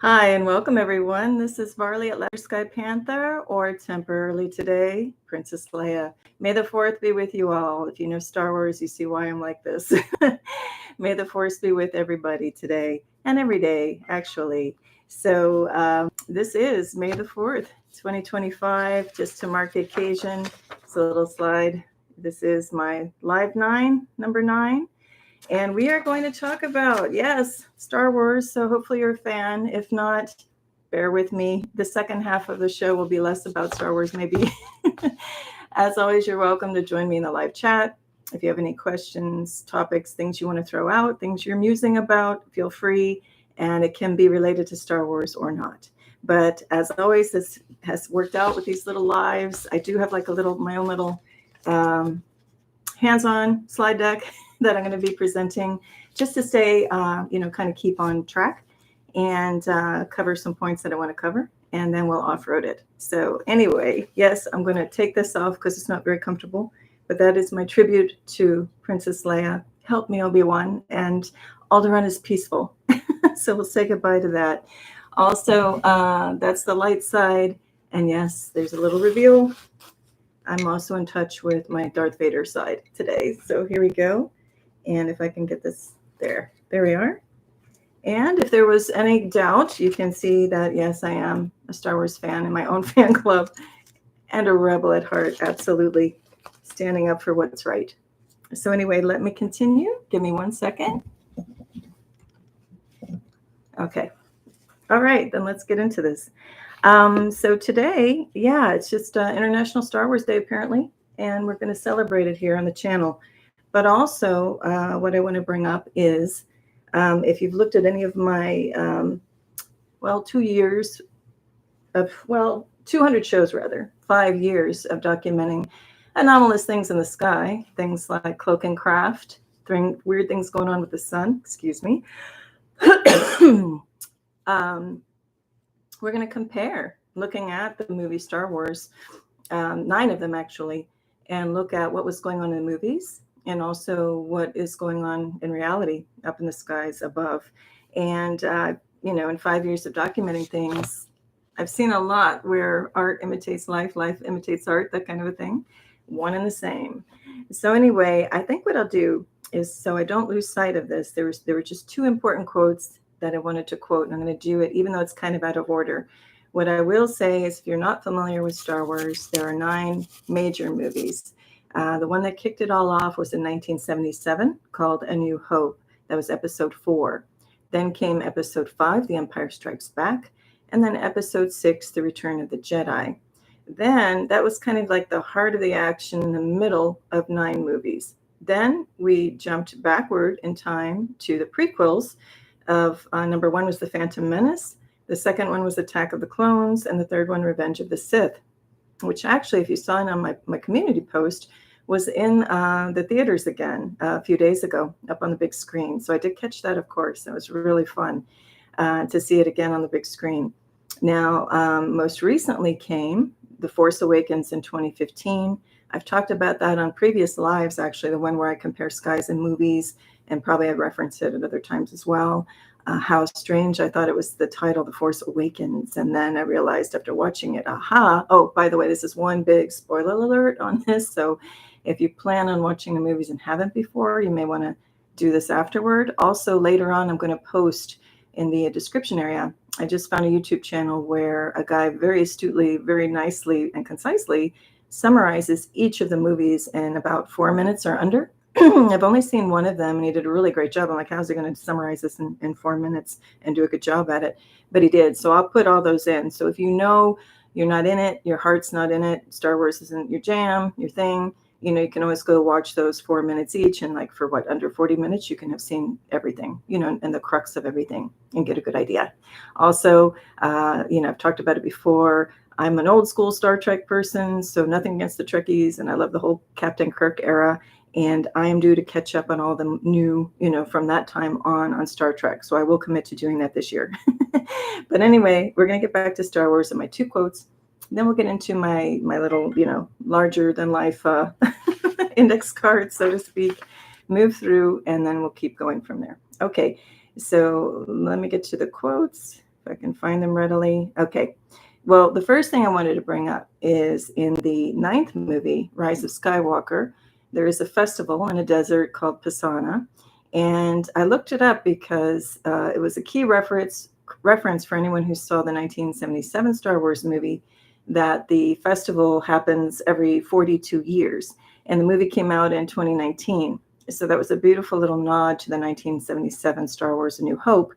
Hi, and welcome everyone. This is Varleigh at Lavender Sky Panther, or temporarily today, Princess Leia. May the 4th be with you all. If you know Star Wars, you see why I'm like this. May the Force be with everybody today and every day, actually. So this is May the 4th, 2025, just to mark the occasion. It's a little slide. This is my LIVE9, number 9. And we are going to talk about, yes, Star Wars. So hopefully you're a fan. If not, bear with me. The second half of the show will be less about Star Wars, maybe. As always, you're welcome to join me in the live chat. If you have any questions, topics, things you want to throw out, things you're musing about, feel free. And it can be related to Star Wars or not. But as always, this has worked out with these little lives. I do have like my own little hands-on slide deck that I'm going to be presenting just to stay, kind of keep on track and cover some points that I want to cover, and then we'll off-road it. So anyway, yes, I'm going to take this off because it's not very comfortable, but that is my tribute to Princess Leia. Help me, Obi-Wan, and Alderaan is peaceful. So we'll say goodbye to that. Also, that's the light side, and yes, there's a little reveal. I'm also in touch with my Darth Vader side today. So here we go. And if I can get this there we are. And if there was any doubt, you can see that, yes, I am a Star Wars fan in my own fan club and a rebel at heart. Absolutely standing up for what's right. So anyway, let me continue. Give me 1 second. Okay. All right, then let's get into this. So today, it's just International Star Wars Day, apparently, and we're going to celebrate it here on the channel. But also, what I want to bring up is, if you've looked at any of my, 2 years of, 200 shows rather, 5 years of documenting anomalous things in the sky, things like cloak and craft, weird things going on with the sun, excuse me. We're going to compare, looking at the movie Star Wars, 9 of them actually, and look at what was going on in the movies and also what is going on in reality up in the skies above. And, in 5 years of documenting things, I've seen a lot where art imitates life, life imitates art, that kind of a thing, one and the same. So anyway, I think what I'll do is, so I don't lose sight of this, there were just 2 important quotes that I wanted to quote, and I'm going to do it even though it's kind of out of order. What I will say is, if you're not familiar with Star Wars, there are 9 major movies. The one that kicked it all off was in 1977, called A New Hope. That was episode 4. Then came episode 5, The Empire Strikes Back, and then episode 6, The Return of the Jedi. Then that was kind of like the heart of the action in the middle of 9 movies. Then we jumped backward in time to the prequels of number 1 was The Phantom Menace. The second one was Attack of the Clones, and the third one, Revenge of the Sith, which actually, if you saw it on my community post, was in the theaters again a few days ago up on the big screen. So I did catch that, of course. It was really fun to see it again on the big screen. Now, most recently came The Force Awakens in 2015. I've talked about that on previous lives, actually, the one where I compare skies and movies, and probably I've referenced it at other times as well. How strange I thought it was the title, The Force Awakens. And then I realized after watching it, oh, by the way, this is one big spoiler alert on this. So if you plan on watching the movies and haven't before, you may want to do this afterward. Also, later on, I'm going to post in the description area. I just found a YouTube channel where a guy very astutely, very nicely and concisely summarizes each of the movies in about 4 minutes or under. I've only seen one of them, and he did a really great job. I'm like, how's he going to summarize this in 4 minutes and do a good job at it? But he did. So I'll put all those in. So if you know you're not in it, your heart's not in it, Star Wars isn't your jam, your thing, you can always go watch those 4 minutes each. And like for under 40 minutes, you can have seen everything, and the crux of everything and get a good idea. Also, I've talked about it before. I'm an old school Star Trek person, so nothing against the Trekkies. And I love the whole Captain Kirk era. And I am due to catch up on all the new, from that time on Star Trek. So I will commit to doing that this year. But anyway, we're going to get back to Star Wars and my 2 quotes. Then we'll get into my little, larger than life index card, so to speak, move through, and then we'll keep going from there. Okay, so let me get to the quotes. if I can find them readily. Okay. Well, the first thing I wanted to bring up is in the 9th movie, Rise of Skywalker, there is a festival in a desert called Pisana. And I looked it up because it was a key reference for anyone who saw the 1977 Star Wars movie, that the festival happens every 42 years. And the movie came out in 2019. So that was a beautiful little nod to the 1977 Star Wars A New Hope,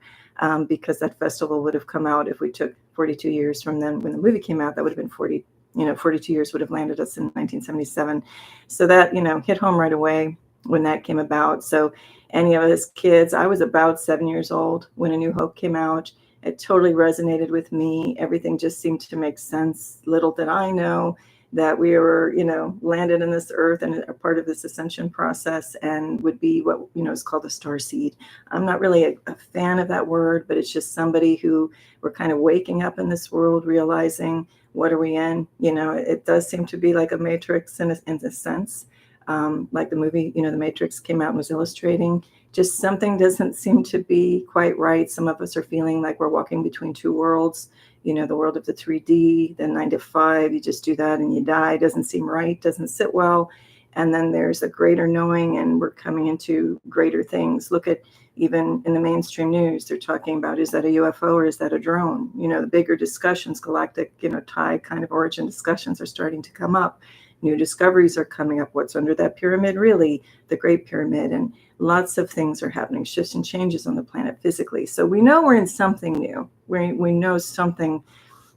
because that festival would have come out if we took 42 years from then when the movie came out. That would have been 42 years would have landed us in 1977. So that, hit home right away when that came about. So any of us kids, I was about 7 years old when A New Hope came out. It totally resonated with me. Everything just seemed to make sense. Little did I know that we were, landed in this earth and are part of this ascension process and would be what, is called a star seed. I'm not really a fan of that word, but it's just somebody who we're kind of waking up in this world, realizing what are we in? It does seem to be like a matrix in a sense. Like the movie, The Matrix came out and was illustrating. Just something doesn't seem to be quite right. Some of us are feeling like we're walking between two worlds, the world of the 3D, the 9 to 5, you just do that and you die. Doesn't seem right, doesn't sit well. And then there's a greater knowing, and we're coming into greater things. Look at even in the mainstream news, they're talking about, is that a UFO or is that a drone? The bigger discussions, galactic, TIE kind of origin discussions are starting to come up. New discoveries are coming up. What's under that pyramid, really? The Great Pyramid. And lots of things are happening, shifts and changes on the planet physically. So we know we're in something new. We know something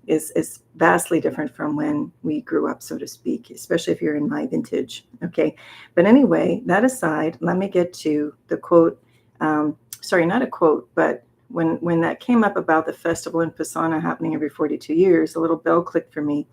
is vastly different from when we grew up, so to speak, especially if you're in my vintage. Okay. But anyway, that aside, let me get to the quote. Sorry, not a quote, but when that came up about the festival in Pisana happening every 42 years, a little bell clicked for me.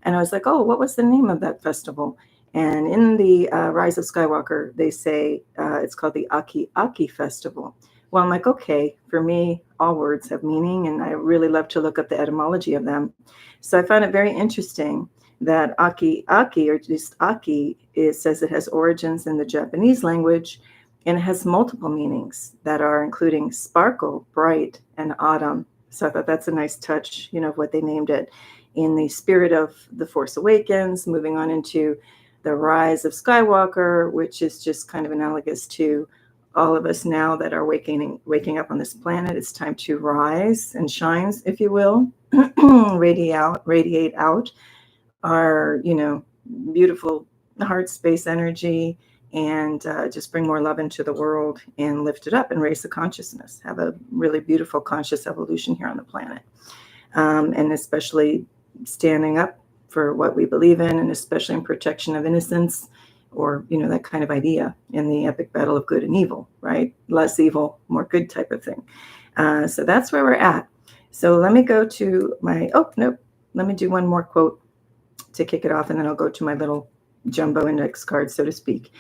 And I was like, oh, what was the name of that festival? And in the Rise of Skywalker, they say it's called the Aki Festival. Well, I'm like, okay, for me, all words have meaning, and I really love to look up the etymology of them. So I found it very interesting that Aki, or just Aki, says it has origins in the Japanese language, and it has multiple meanings that are including sparkle, bright, and autumn. So I thought that's a nice touch, of what they named it. In the spirit of The Force Awakens, moving on into the Rise of Skywalker, which is just kind of analogous to all of us now that are waking up on this planet. It's time to rise and shine, if you will, radiate out our, beautiful heart space energy, and just bring more love into the world and lift it up and raise the consciousness, have a really beautiful conscious evolution here on the planet. And especially standing up for what we believe in, and especially in protection of innocence, or, that kind of idea in the epic battle of good and evil, right? Less evil, more good type of thing. So that's where we're at. So let me go to let me do one more quote to kick it off, and then I'll go to my little jumbo index card, so to speak.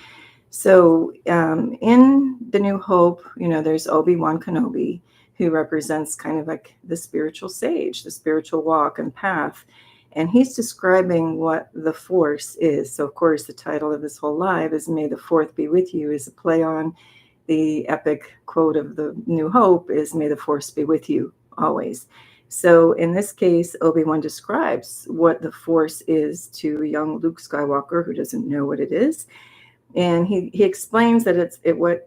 So in The New Hope, there's Obi-Wan Kenobi, who represents kind of like the spiritual sage, the spiritual walk and path. And he's describing what the Force is. So, of course, the title of this whole live is May the Fourth Be With You, is a play on the epic quote of The New Hope is May the Force be with you always. So in this case, Obi-Wan describes what the Force is to young Luke Skywalker, who doesn't know what it is. And he explains that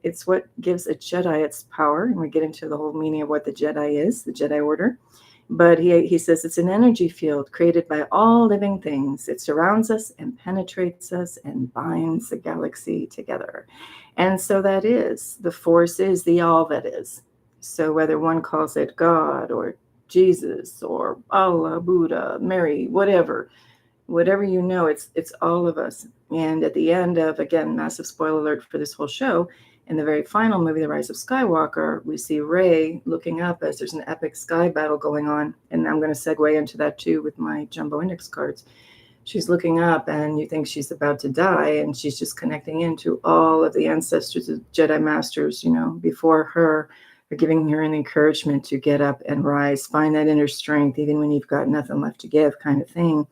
it's what gives a Jedi its power. And we get into the whole meaning of what the Jedi is, the Jedi Order. But he says it's an energy field created by all living things. It surrounds us and penetrates us and binds the galaxy together. And so that is, the Force is the all that is. So whether one calls it God or Jesus or Allah, Buddha, Mary, whatever it's all of us. And at the end of, again, massive spoiler alert for this whole show, in the very final movie, The Rise of Skywalker, we see Rey looking up as there's an epic sky battle going on. And I'm going to segue into that too with my jumbo index cards. She's looking up and you think she's about to die, and she's just connecting into all of the ancestors, the Jedi Masters, before her, are giving her an encouragement to get up and rise, find that inner strength, even when you've got nothing left to give, kind of thing.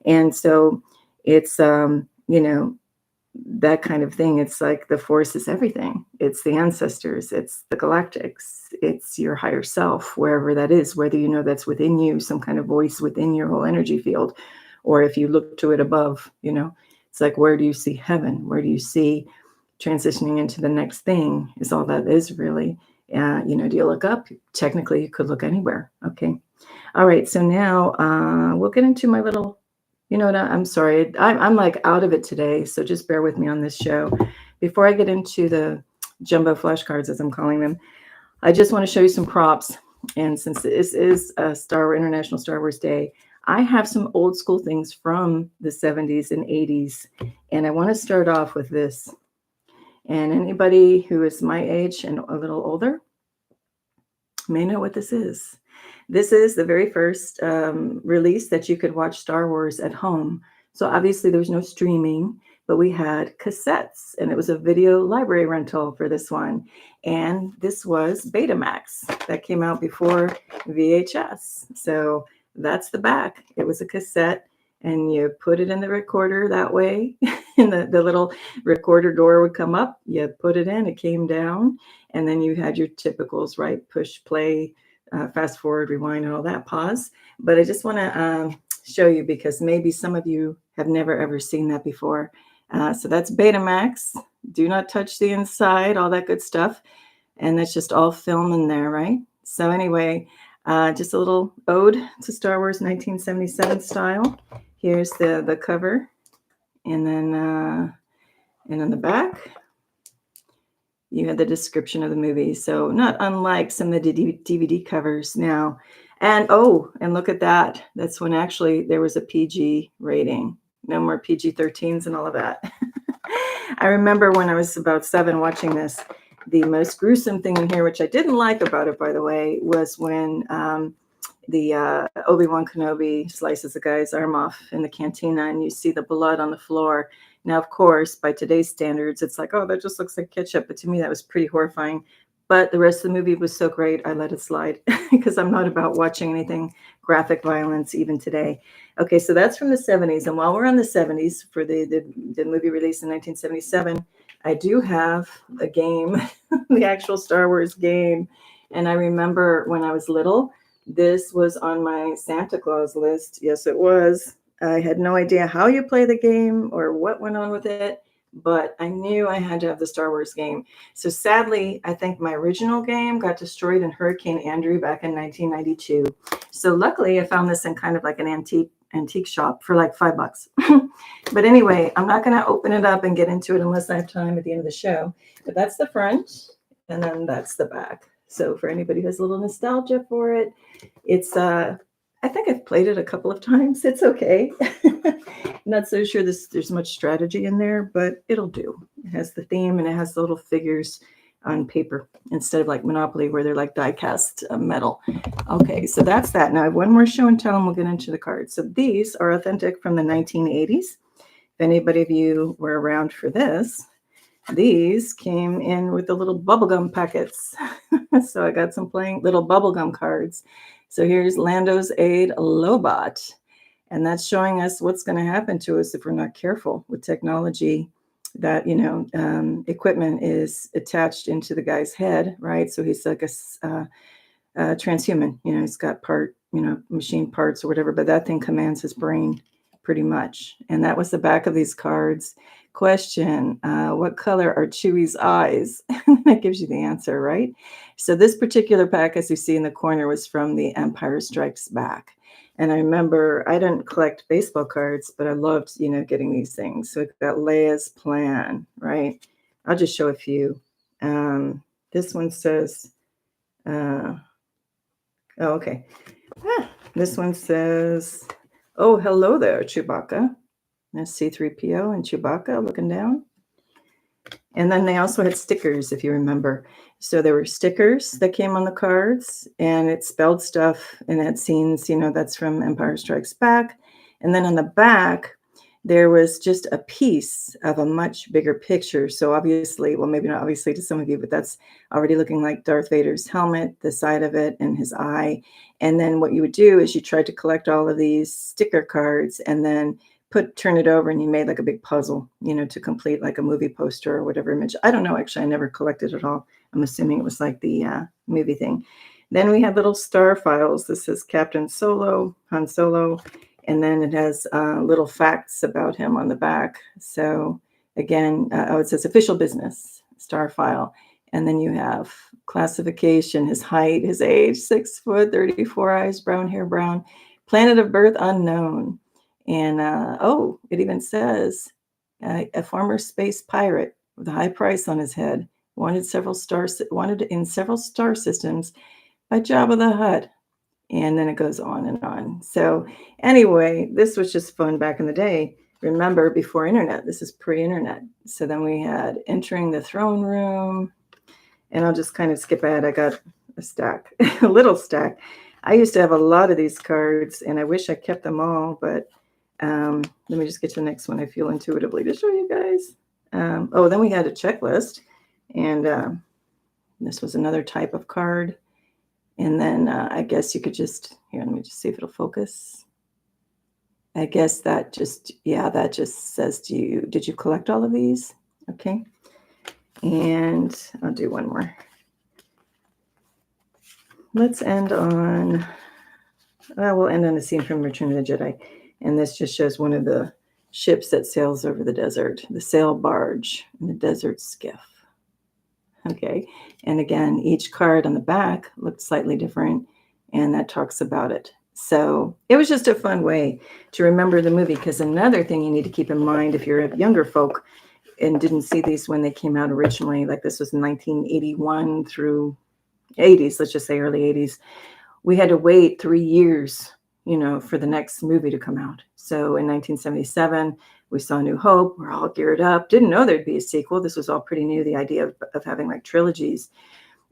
And so it's, that kind of thing. It's like the Force is everything. It's the ancestors, it's the galactics, it's your higher self, wherever that is, whether you know that's within you, some kind of voice within your whole energy field, or if you look to it above, it's like, where do you see heaven? Where do you see transitioning into the next thing is all that is really. Do you look up? Technically, you could look anywhere. Okay. All right. So now we'll get into my little, I'm sorry. I'm like out of it today. So just bear with me on this show. Before I get into the jumbo flashcards, as I'm calling them, I just want to show you some props. And since this is a International Star Wars Day, I have some old school things from the 70s and 80s. And I want to start off with this. And anybody who is my age and a little older may know what this is. This is the very first release that you could watch Star Wars at home. So obviously there was no streaming, but we had cassettes, and it was a video library rental for this one. And this was Betamax that came out before VHS. So that's the back. It was a cassette, and you put it in the recorder that way. And the little recorder door would come up. You put it in, it came down, and then you had your typicals, right? Push, play, fast forward, rewind, and all that, pause. But I just want to show you because maybe some of you have never ever seen that before. So that's Betamax. Do not touch the inside, all that good stuff. And that's just all film in there, right? So anyway, just a little ode to Star Wars 1977 style. Here's the cover. And then on the back, you had the description of the movie. So not unlike some of the DVD covers now. And look at that. That's when actually there was a PG rating. No more PG-13s and all of that. I remember when I was about 7 watching this, the most gruesome thing in here, which I didn't like about it, by the way, was when the Obi-Wan Kenobi slices the guy's arm off in the cantina and you see the blood on the floor. Now, of course, by today's standards, it's like, oh, that just looks like ketchup. But to me, that was pretty horrifying. But the rest of the movie was so great, I let it slide because I'm not about watching anything graphic violence even today. Okay, so that's from the 70s. And while we're on the 70s for the movie released in 1977, I do have a game, the actual Star Wars game. And I remember when I was little, this was on my Santa Claus list. Yes, it was. I had no idea how you play the game or what went on with it, but I knew I had to have the Star Wars game. So sadly, I think my original game got destroyed in Hurricane Andrew back in 1992. So luckily, I found this in kind of like an antique shop for like $5. But anyway, I'm not going to open it up and get into it unless I have time at the end of the show. But that's the front, and then that's the back. So for anybody who has a little nostalgia for it, it's I think I've played it a couple of times. It's okay. Not so sure there's much strategy in there, but it'll do. It has the theme and it has the little figures on paper instead of like Monopoly where they're like die cast metal. Okay, so that's that. Now I have one more show and tell and we'll get into the cards. So these are authentic from the 1980s. If anybody of you were around for this, these came in with the little bubblegum packets. So I got some plain little bubblegum cards. So here's Lando's Aid Lobot. And that's showing us what's going to happen to us if we're not careful with technology. That, equipment is attached into the guy's head, right? So he's like a transhuman, he's got machine parts or whatever, but that thing commands his brain pretty much. And that was the back of these cards. Question, what color are Chewie's eyes? That gives you the answer, right? So this particular pack, as you see in the corner, was from the Empire Strikes Back. And I remember I didn't collect baseball cards, but I loved, getting these things. So we've got Leia's plan, right? I'll just show a few. This one says, okay. This one says, oh, hello there, Chewbacca. That's C-3PO and Chewbacca looking down. And then they also had stickers, if you remember. So there were stickers that came on the cards, and it spelled stuff, and it had scenes, that's from Empire Strikes Back. And then on the back, there was just a piece of a much bigger picture. So obviously, well, maybe not obviously to some of you, but that's already looking like Darth Vader's helmet, the side of it, and his eye. And then what you would do is you tried to collect all of these sticker cards and then turn it over and you made like a big puzzle, you know, to complete like a movie poster or whatever image. I don't know, actually, I never collected it all. I'm assuming it was like the movie thing. Then we had little star files. This is Captain Solo, Han Solo, and then it has little facts about him on the back. So again, it says official business, star file. And then you have classification, his height, his age, 6 foot, 34 eyes, brown hair, brown, planet of birth unknown. And it even says a former space pirate with a high price on his head, wanted in several star systems by Jabba the Hutt. And then it goes on and on. So anyway, this was just fun back in the day. Remember, before internet, this is pre-internet. So then we had entering the throne room. And I'll just kind of skip ahead. I got a stack, a little stack. I used to have a lot of these cards, and I wish I kept them all, but let me just get to the next one. I feel intuitively to show you guys. Then we had a checklist, and this was another type of card. And then I guess you could just, here, let me just see if it'll focus. I guess that just says to you, did you collect all of these? Okay. And I'll do one more. Let's end on, we'll end on a scene from Return of the Jedi. And this just shows one of the ships that sails over the desert, the sail barge and the desert skiff. Okay. And again, each card on the back looked slightly different, and that talks about it. So it was just a fun way to remember the movie, because another thing you need to keep in mind if you're a younger folk and didn't see these when they came out originally, like this was 1981 through 80s, let's just say early 80s, we had to wait 3 years, you know, for the next movie to come out. So in 1977, we saw New Hope. We're all geared up. Didn't know there'd be a sequel. This was all pretty new, the idea of having like trilogies.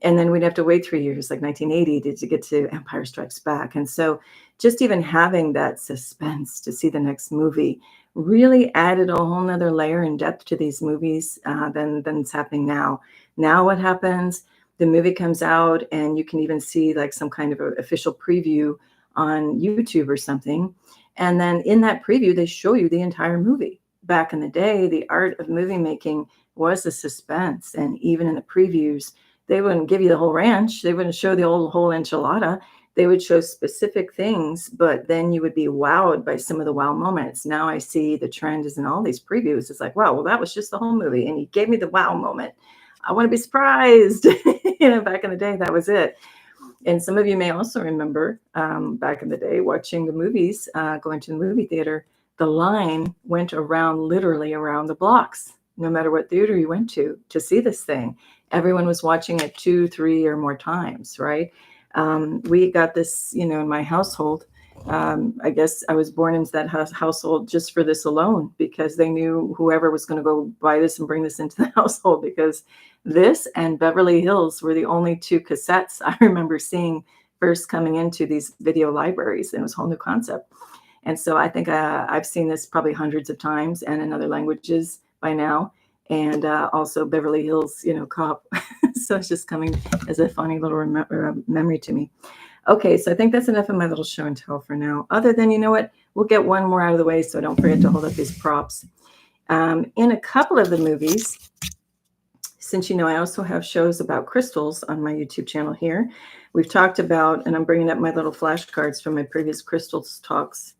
And then we'd have to wait 3 years, like 1980, to get to Empire Strikes Back. And so just even having that suspense to see the next movie really added a whole nother layer and depth to these movies than it's happening now. Now what happens? The movie comes out and you can even see like some kind of official preview on YouTube or something. And then in that preview, they show you the entire movie. Back in the day, the art of movie making was the suspense. And even in the previews, they wouldn't give you the whole ranch. They wouldn't show the whole enchilada. They would show specific things, but then you would be wowed by some of the wow moments. Now I see the trend is in all these previews. It's like, wow, well, that was just the whole movie. And he gave me the wow moment. I want to be surprised. Back in the day, that was it. And some of you may also remember back in the day watching the movies, going to the movie theater, the line went literally around the blocks, no matter what theater you went to see this thing. Everyone was watching it 2, 3 or more times, right? We got this, in my household. I guess I was born into that household just for this alone, because they knew whoever was going to go buy this and bring this into the household, because this and Beverly Hills were the only 2 cassettes I remember seeing first coming into these video libraries. And it was a whole new concept. And so I think I've seen this probably hundreds of times and in other languages by now. And also Beverly Hills, Cop. So it's just coming as a funny little memory to me. Okay, so I think that's enough of my little show and tell for now. Other than, you know what, we'll get one more out of the way so I don't forget to hold up these props. In a couple of the movies, since I also have shows about crystals on my YouTube channel here, we've talked about, and I'm bringing up my little flashcards from my previous crystals talks,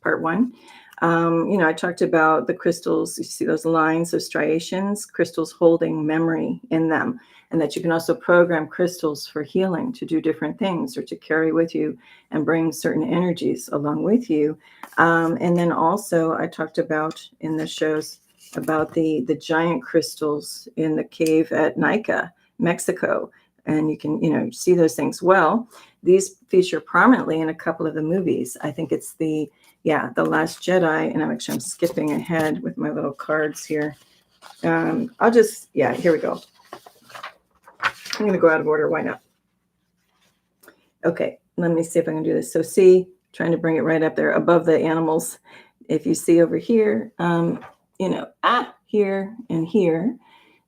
part one. I talked about the crystals. You see those lines, those striations, crystals holding memory in them, and that you can also program crystals for healing, to do different things or to carry with you and bring certain energies along with you. And then also I talked about in the shows about the giant crystals in the cave at Nika, Mexico. And you can, see those things. Well, these feature prominently in a couple of the movies. I think it's The Last Jedi. And I'm skipping ahead with my little cards here. Here we go. I'm going to go out of order. Why not? Okay, let me see if I can do this. So see, trying to bring it right up there above the animals. If you see over here, here and here,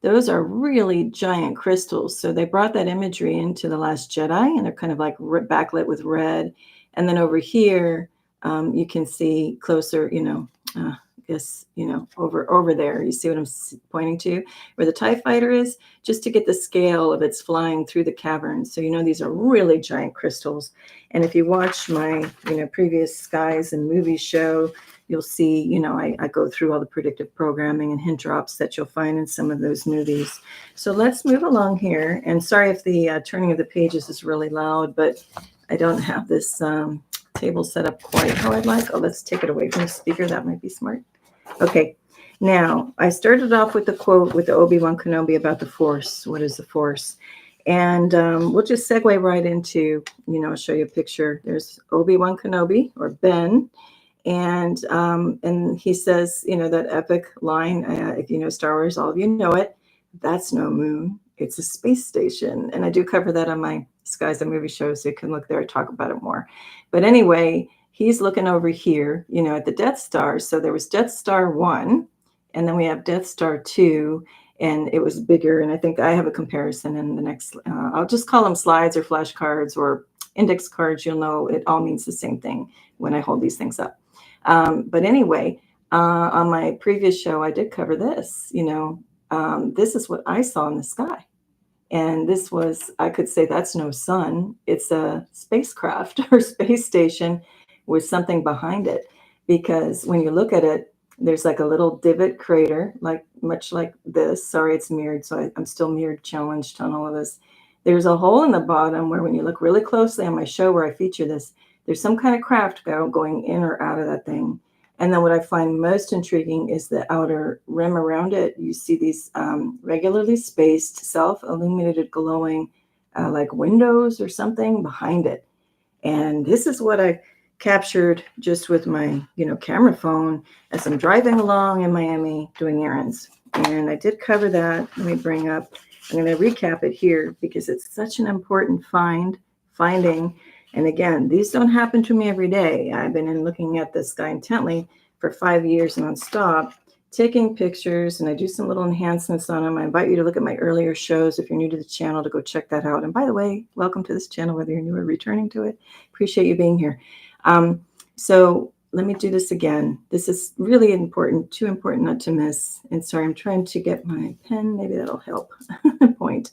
those are really giant crystals. So they brought that imagery into The Last Jedi, and they're kind of like backlit with red. And then over here, you can see closer, I guess, over there. You see what I'm pointing to? Where the TIE fighter is, just to get the scale of its flying through the caverns. So, these are really giant crystals. And if you watch my, previous Skies and Movies show, you'll see, I go through all the predictive programming and hint drops that you'll find in some of those movies. So let's move along here. And sorry if the turning of the pages is really loud, but I don't have this table set up quite how I'd like. Oh, let's take it away from the speaker. That might be smart. Okay. Now, I started off with the quote with the Obi-Wan Kenobi about the Force. What is the Force? And we'll just segue right into, I'll show you a picture. There's Obi-Wan Kenobi, or Ben, and he says, that epic line, if you know Star Wars, all of you know it, that's no moon, it's a space station. And I do cover that on my Skies and Movie show, so you can look there and talk about it more. But anyway, he's looking over here, at the Death Star. So there was Death Star 1, and then we have Death Star 2, and it was bigger. And I think I have a comparison in the next, I'll just call them slides or flashcards or index cards. You'll know it all means the same thing when I hold these things up. But anyway, on my previous show, I did cover this. This is what I saw in the sky. And this was, I could say that's no sun. It's a spacecraft or space station with something behind it. Because when you look at it, there's like a little divot crater, much like this. Sorry, it's mirrored, so I'm still mirrored challenged on all of this. There's a hole in the bottom where when you look really closely on my show where I feature this, there's some kind of craft going in or out of that thing. And then what I find most intriguing is the outer rim around it. You see these regularly spaced, self-illuminated, glowing, like windows or something behind it. And this is what I captured just with my, camera phone as I'm driving along in Miami doing errands. And I did cover that. Let me bring up, I'm going to recap it here because it's such an important finding. And again, these don't happen to me every day. I've been looking at the sky intently for 5 years nonstop, taking pictures, and I do some little enhancements on them. I invite you to look at my earlier shows if you're new to the channel to go check that out. And by the way, welcome to this channel, whether you're new or returning to it. Appreciate you being here. So let me do this again. This is really important, too important not to miss. And sorry, I'm trying to get my pen. Maybe that'll help. Point.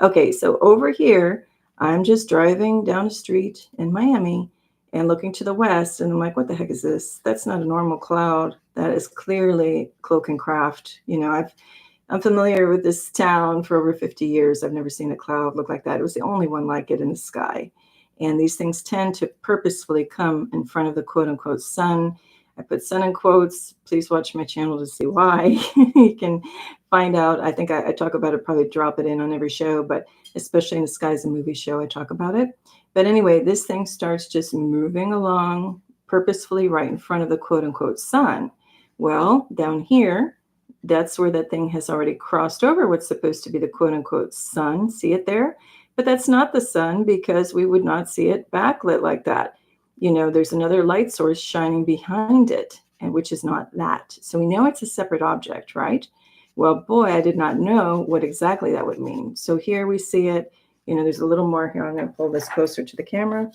Okay, so over here, I'm just driving down a street in Miami and looking to the west, and I'm like, what the heck is this? That's not a normal cloud. That is clearly cloak and craft. I'm familiar with this town for over 50 years. I've never seen a cloud look like that. It was the only one like it in the sky. And these things tend to purposefully come in front of the quote-unquote sun. I put sun in quotes. Please watch my channel to see why. You can find out. I think I talk about it, probably drop it in on every show, but especially in the Skies and Movie show, I talk about it. But anyway, this thing starts just moving along purposefully right in front of the quote-unquote sun. Well, down here, that's where that thing has already crossed over what's supposed to be the quote-unquote sun. See it there? But that's not the sun because we would not see it backlit like that. There's another light source shining behind it, and which is not that. So we know it's a separate object, right? Well, boy, I did not know what exactly that would mean. So here we see it. There's a little more here. I'm going to pull this closer to the camera.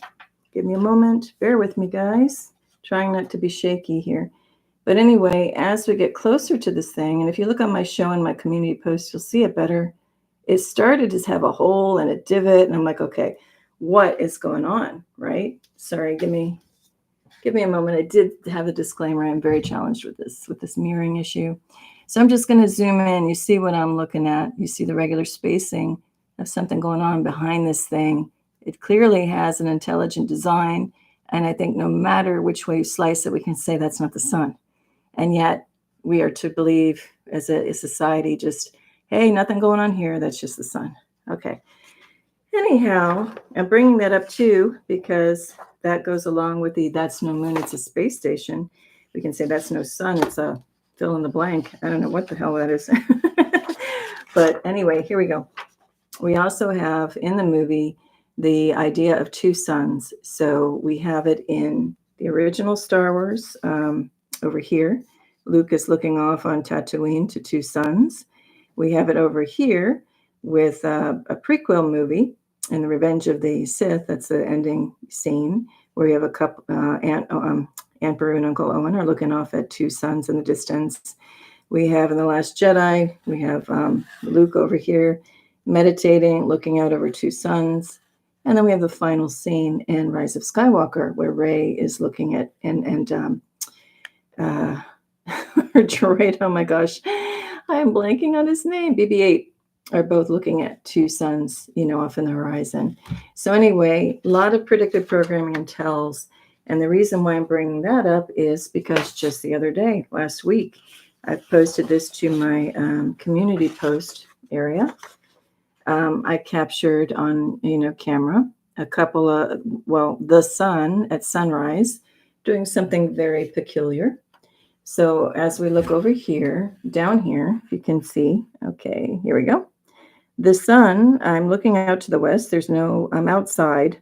Give me a moment. Bear with me, guys. Trying not to be shaky here. But anyway, as we get closer to this thing, and if you look on my show and my community post, you'll see it better. It started to have a hole and a divot, and I'm like, okay, what is going on, right? Sorry, give me a moment. I did have a disclaimer. I'm very challenged with this mirroring issue. So I'm just going to zoom in. You see what I'm looking at. You see the regular spacing of something going on behind this thing. It clearly has an intelligent design, and I think no matter which way you slice it, we can say that's not the sun. And yet we are to believe as a society just, hey, nothing going on here. That's just the sun. Okay. Anyhow, I'm bringing that up too because that goes along with that's no moon. It's a space station. We can say that's no sun. It's a fill in the blank. I don't know what the hell that is. But anyway, here we go. We also have in the movie the idea of two suns. So we have it in the original Star Wars over here. Luke is looking off on Tatooine to two suns. We have it over here with a prequel movie in The Revenge of the Sith. That's the ending scene where you have a couple, Aunt Beru and Uncle Owen are looking off at two suns in the distance. We have in The Last Jedi, we have Luke over here meditating, looking out over two suns. And then we have the final scene in Rise of Skywalker where Rey is looking at, her droid, oh my gosh, I am blanking on his name, BB-8, are both looking at two suns, off in the horizon. So anyway, a lot of predictive programming and tells. And the reason why I'm bringing that up is because just the other day, last week, I posted this to my community post area. I captured on, camera a couple of, the sun at sunrise doing something very peculiar. So as we look over here, down here, if you can see, okay, here we go. The sun, I'm looking out to the west. I'm outside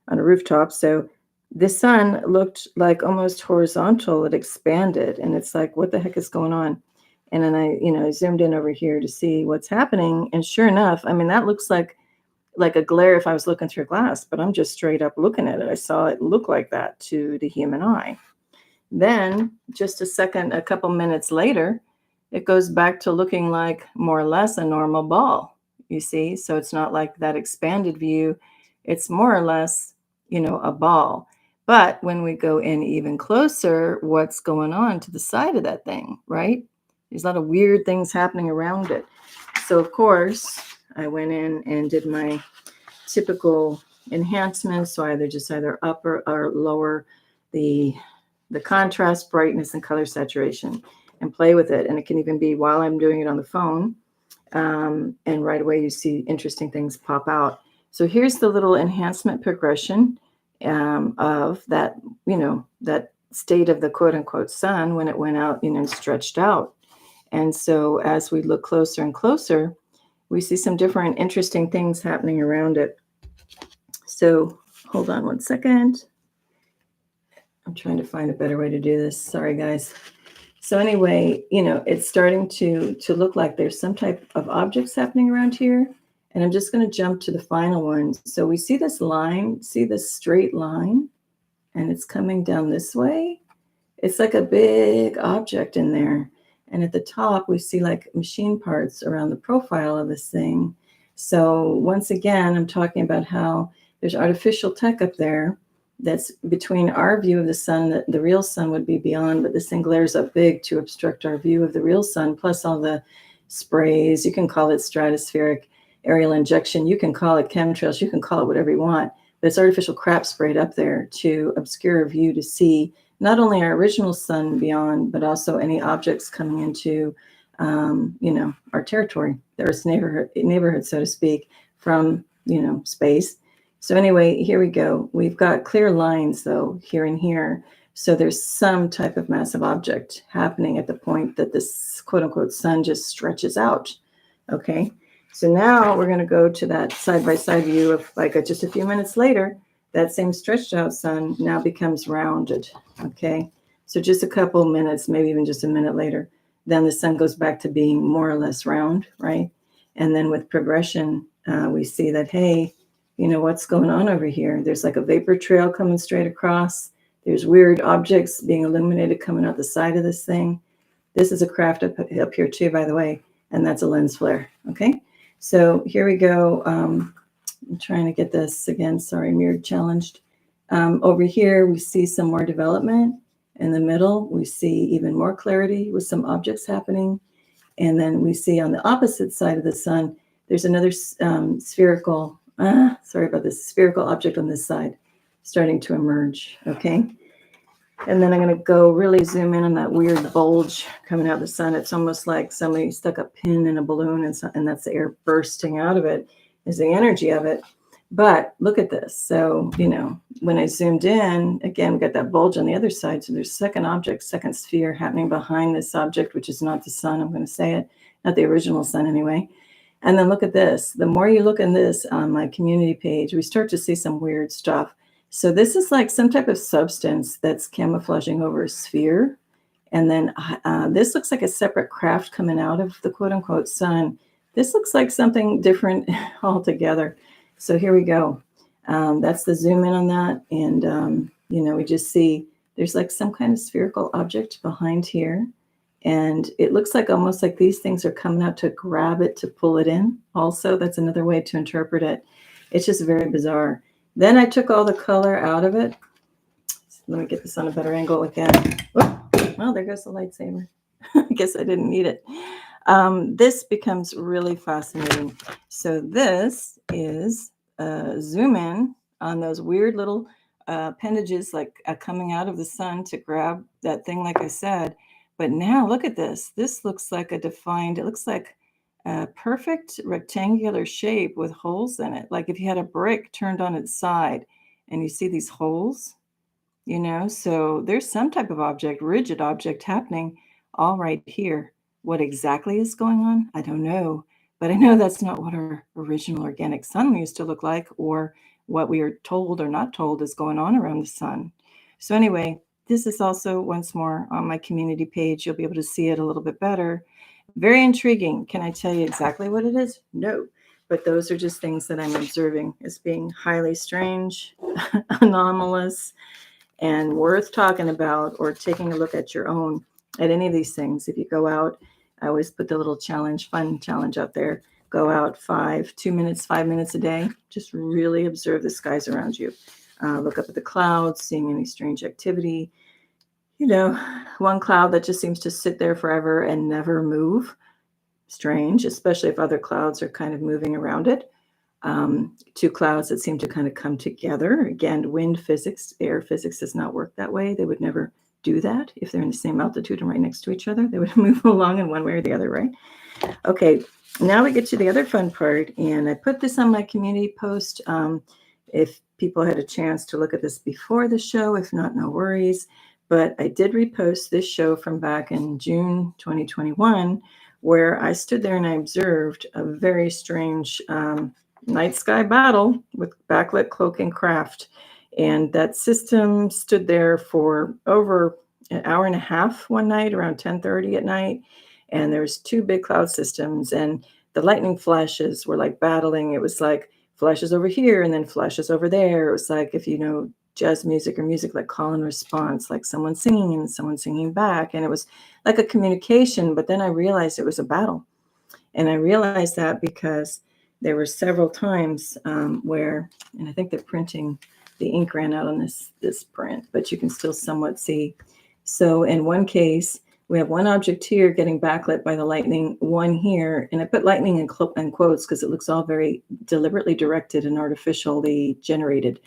on a rooftop. So the sun looked like almost horizontal. It expanded and it's like, what the heck is going on? And then I zoomed in over here to see what's happening. And sure enough, that looks like a glare if I was looking through glass, but I'm just straight up looking at it. I saw it look like that to the human eye. Then just a couple minutes later, it goes back to looking like more or less a normal ball, you see? So it's not like that expanded view. It's more or less, a ball. But when we go in even closer, what's going on to the side of that thing, right? There's a lot of weird things happening around it. So of course, I went in and did my typical enhancements. So either up or lower the contrast, brightness, and color saturation and play with it. And it can even be while I'm doing it on the phone. And right away you see interesting things pop out. So here's the little enhancement progression of that, that state of the quote unquote sun when it went out, and stretched out. And so as we look closer and closer, we see some different interesting things happening around it. So hold on one second. I'm trying to find a better way to do this. Sorry, guys. So anyway, it's starting to look like there's some type of objects happening around here. And I'm just going to jump to the final one. So we see this line, see this straight line, and it's coming down this way. It's like a big object in there. And at the top, we see like machine parts around the profile of this thing. So once again, I'm talking about how there's artificial tech up there that's between our view of the sun, that the real sun would be beyond, but this thing glares up big to obstruct our view of the real sun, plus all the sprays. You can call it stratospheric aerial injection. You can call it chemtrails. You can call it whatever you want, but it's artificial crap sprayed up there to obscure our view to see not only our original sun beyond, but also any objects coming into, our territory, the Earth's neighborhood, so to speak, from, space. So anyway, here we go. We've got clear lines, though, here and here. So there's some type of massive object happening at the point that this quote-unquote sun just stretches out, okay? So now we're going to go to that side-by-side view of just a few minutes later, that same stretched out sun now becomes rounded, okay? So just a couple minutes, maybe even just a minute later, then the sun goes back to being more or less round, right? And then with progression, we see that, hey, what's going on over here? There's like a vapor trail coming straight across. There's weird objects being illuminated coming out the side of this thing. This is a craft up here too, by the way, and that's a lens flare, okay? So here we go. I'm trying to get this again. Sorry, mirror challenged. Over here, we see some more development. In the middle, we see even more clarity with some objects happening. And then we see on the opposite side of the sun, there's another spherical object on this side starting to emerge, okay? And then I'm going to go really zoom in on that weird bulge coming out of the sun. It's almost like somebody stuck a pin in a balloon and that's the air bursting out of it, is the energy of it. But look at this. So, when I zoomed in, again, we got that bulge on the other side. So there's second object, second sphere happening behind this object, which is not the sun. I'm going to say it, not the original sun anyway. And then look at this. The more you look in this on my community page, we start to see some weird stuff. So this is like some type of substance that's camouflaging over a sphere. And then this looks like a separate craft coming out of the quote unquote sun. This looks like something different altogether. So here we go. That's the zoom in on that. And, we just see there's like some kind of spherical object behind here. And it looks like almost like these things are coming out to grab it, to pull it in. Also, that's another way to interpret it. It's just very bizarre. Then I took all the color out of it. Let me get this on a better angle again. Whoop. Well, there goes the lightsaber. I guess I didn't need it. This becomes really fascinating. So this is zoom in on those weird little appendages like coming out of the sun to grab that thing, like I said. But now look at this. This looks like a defined, it looks like a perfect rectangular shape with holes in it. Like if you had a brick turned on its side and you see these holes, you know, so there's some type of object, rigid object happening all right here. What exactly is going on? I don't know. But I know that's not what our original organic sun used to look like, or what we are told or not told is going on around the sun. So anyway, this is also once more on my community page. You'll be able to see it a little bit better. Very intriguing. Can I tell you exactly what it is? No. But those are just things that I'm observing as being highly strange, anomalous, and worth talking about, or taking a look at your own at any of these things. If you go out, I always put the little challenge, fun challenge out there. Go out 5 minutes a day. Just really observe the skies around you. Look up at the clouds, seeing any strange activity. You know, one cloud that just seems to sit there forever and never move. Strange, especially if other clouds are kind of moving around it. 2 clouds that seem to kind of come together. Again, wind physics, air physics does not work that way. They would never do that if they're in the same altitude and right next to each other. They would move along in one way or the other, right? Okay, now we get to the other fun part, and I put this on my community post. If people had a chance to look at this before the show, if not, no worries. But I did repost this show from back in June 2021, where I stood there and I observed a very strange night sky battle with Backlit cloaking craft. And that system stood there for over an hour and a half one night, around 10:30 at night. And there was 2 big cloud systems, and the lightning flashes were like battling. It was like flashes over here and then flashes over there. It was like, if you know jazz music or music, like call and response, like someone singing and someone singing back. And it was like a communication, but then I realized it was a battle. And I realized that because there were several times where, and I think they're printing, the ink ran out on this print, but you can still somewhat see. So in one case, we have one object here getting backlit by the lightning, one here, and I put lightning in quotes because it looks all very deliberately directed and artificially generated,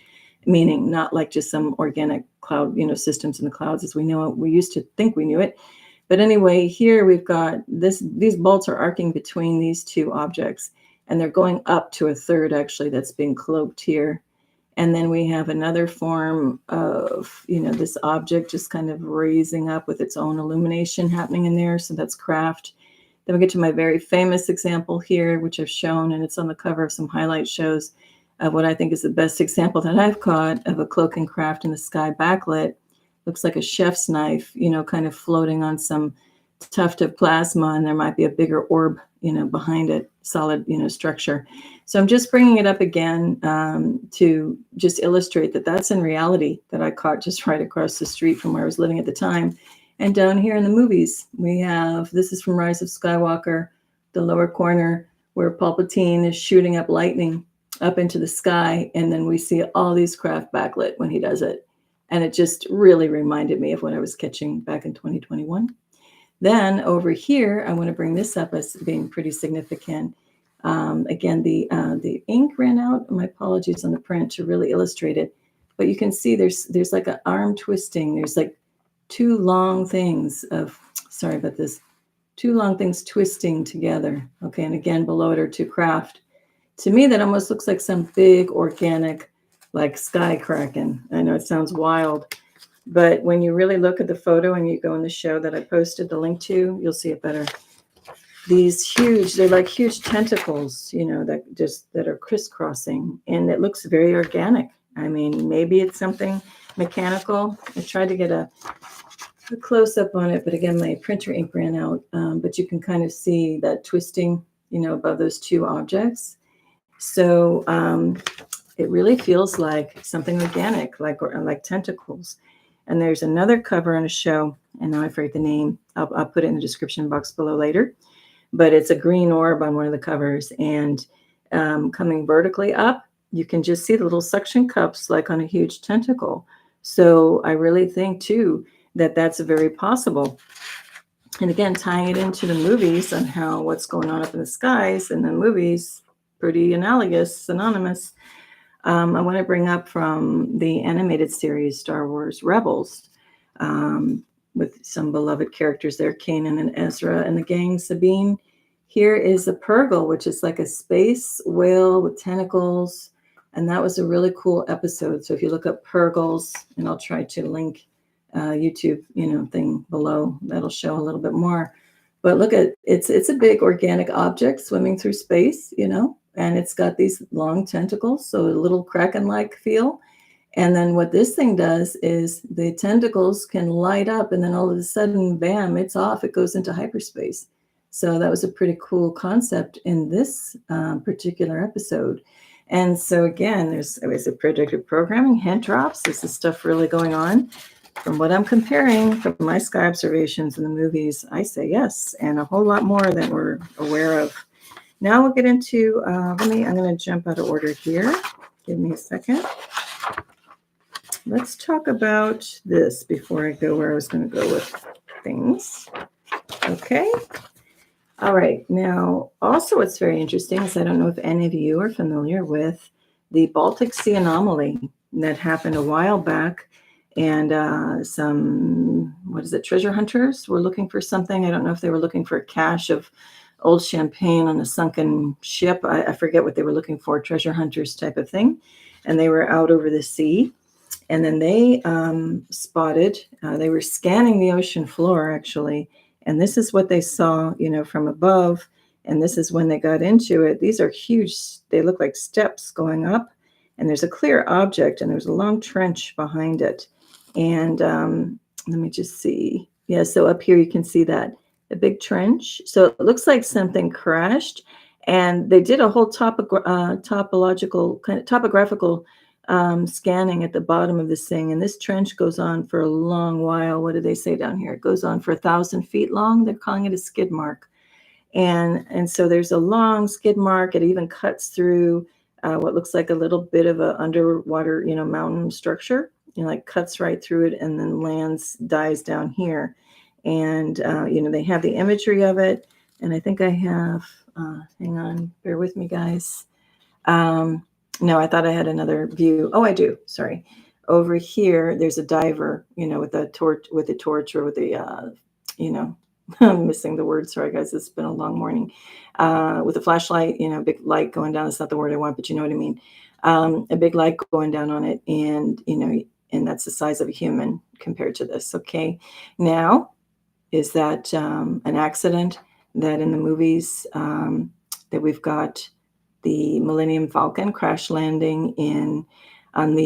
meaning not like just some organic cloud, you know, systems in the clouds as we know it. We used to think we knew it. But anyway, here we've got these bolts are arcing between these 2 objects, and they're going up to a third actually that's being cloaked here. And then we have another form of, you know, this object just kind of raising up with its own illumination happening in there. So that's craft. Then we get to my very famous example here, which I've shown, and it's on the cover of some highlight shows of what I think is the best example that I've caught of a cloaking craft in the sky backlit. Looks like a chef's knife, you know, kind of floating on some tuft of plasma, and there might be a bigger orb, you know, behind it, solid, you know, structure. So I'm just bringing it up again to just illustrate that that's in reality that I caught just right across the street from where I was living at the time. And down here in the movies, we have, this is from Rise of Skywalker, the lower corner where Palpatine is shooting up lightning up into the sky. And then we see all these craft backlit when he does it. And it just really reminded me of what I was catching back in 2021. Then over here, I want to bring this up as being pretty significant. Again, the ink ran out. My apologies on the print to really illustrate it. But you can see there's like an arm twisting. There's like 2 long things of, sorry about this, 2 long things twisting together. Okay, and again, below it are 2 craft. To me, that almost looks like some big organic, like sky kraken. I know it sounds wild, but when you really look at the photo and you go in the show that I posted the link to, you'll see it better. These huge, they're like huge tentacles, you know, that are crisscrossing, and it looks very organic. I mean, maybe it's something mechanical. I tried to get a close up on it, but again, my printer ink ran out. But you can kind of see that twisting, you know, above those 2 objects. So it really feels like something organic, like tentacles. And there's another cover on a show, and now I forget the name. I'll put it in the description box below later. But it's a green orb on one of the covers, and coming vertically up, you can just see the little suction cups like on a huge tentacle. So I really think too that that's very possible. And again, tying it into the movies on how what's going on up in the skies and the movies, pretty analogous, synonymous. I want to bring up from the animated series Star Wars Rebels, with some beloved characters there, Kanan and Ezra and the gang, Sabine. Here is a Purgill, which is like a space whale with tentacles. And that was a really cool episode. So if you look up Purgills, and I'll try to link YouTube, thing below, that'll show a little bit more. But look at it's a big organic object swimming through space, and it's got these long tentacles, so a little kraken-like feel. And then what this thing does is the tentacles can light up, and then all of a sudden, bam, it's off. It goes into hyperspace. So that was a pretty cool concept in this particular episode. And so again, there's always a predictive programming, hint drops. This is stuff really going on. From what I'm comparing from my sky observations in the movies, I say yes, and a whole lot more than we're aware of. Now we'll get into, I'm going to jump out of order here. Give me a second. Let's talk about this before I go where I was going to go with things. Okay. All right. Now, also what's very interesting is I don't know if any of you are familiar with the Baltic Sea anomaly that happened a while back. And some, treasure hunters were looking for something. I don't know if they were looking for a cache of old champagne on a sunken ship. I forget what they were looking for, treasure hunters type of thing. And they were out over the sea. And then they spotted, they were scanning the ocean floor, actually. And this is what they saw, from above. And this is when they got into it. These are huge. They look like steps going up. And there's a clear object, and there's a long trench behind it. And let me just see. Yeah, so up here you can see that, a big trench. So it looks like something crashed. And they did a whole topographical scanning at the bottom of this thing. And this trench goes on for a long while. What do they say down here? It goes on for 1,000 feet long. They're calling it a skid mark. And so there's a long skid mark. It even cuts through what looks like a little bit of an underwater, mountain structure. Like cuts right through it and then dies down here. And, they have the imagery of it. And I think I have, hang on, bear with me, guys. No, I thought I had another view. Oh, I do. Sorry. Over here, there's a diver, with a torch or with the, I'm missing the word. Sorry, guys. It's been a long morning. With a flashlight, big light going down. That's not the word I want, but you know what I mean. A big light going down on it. And, and that's the size of a human compared to this. Okay. Now, is that an accident that in the movies that we've got the Millennium Falcon crash landing on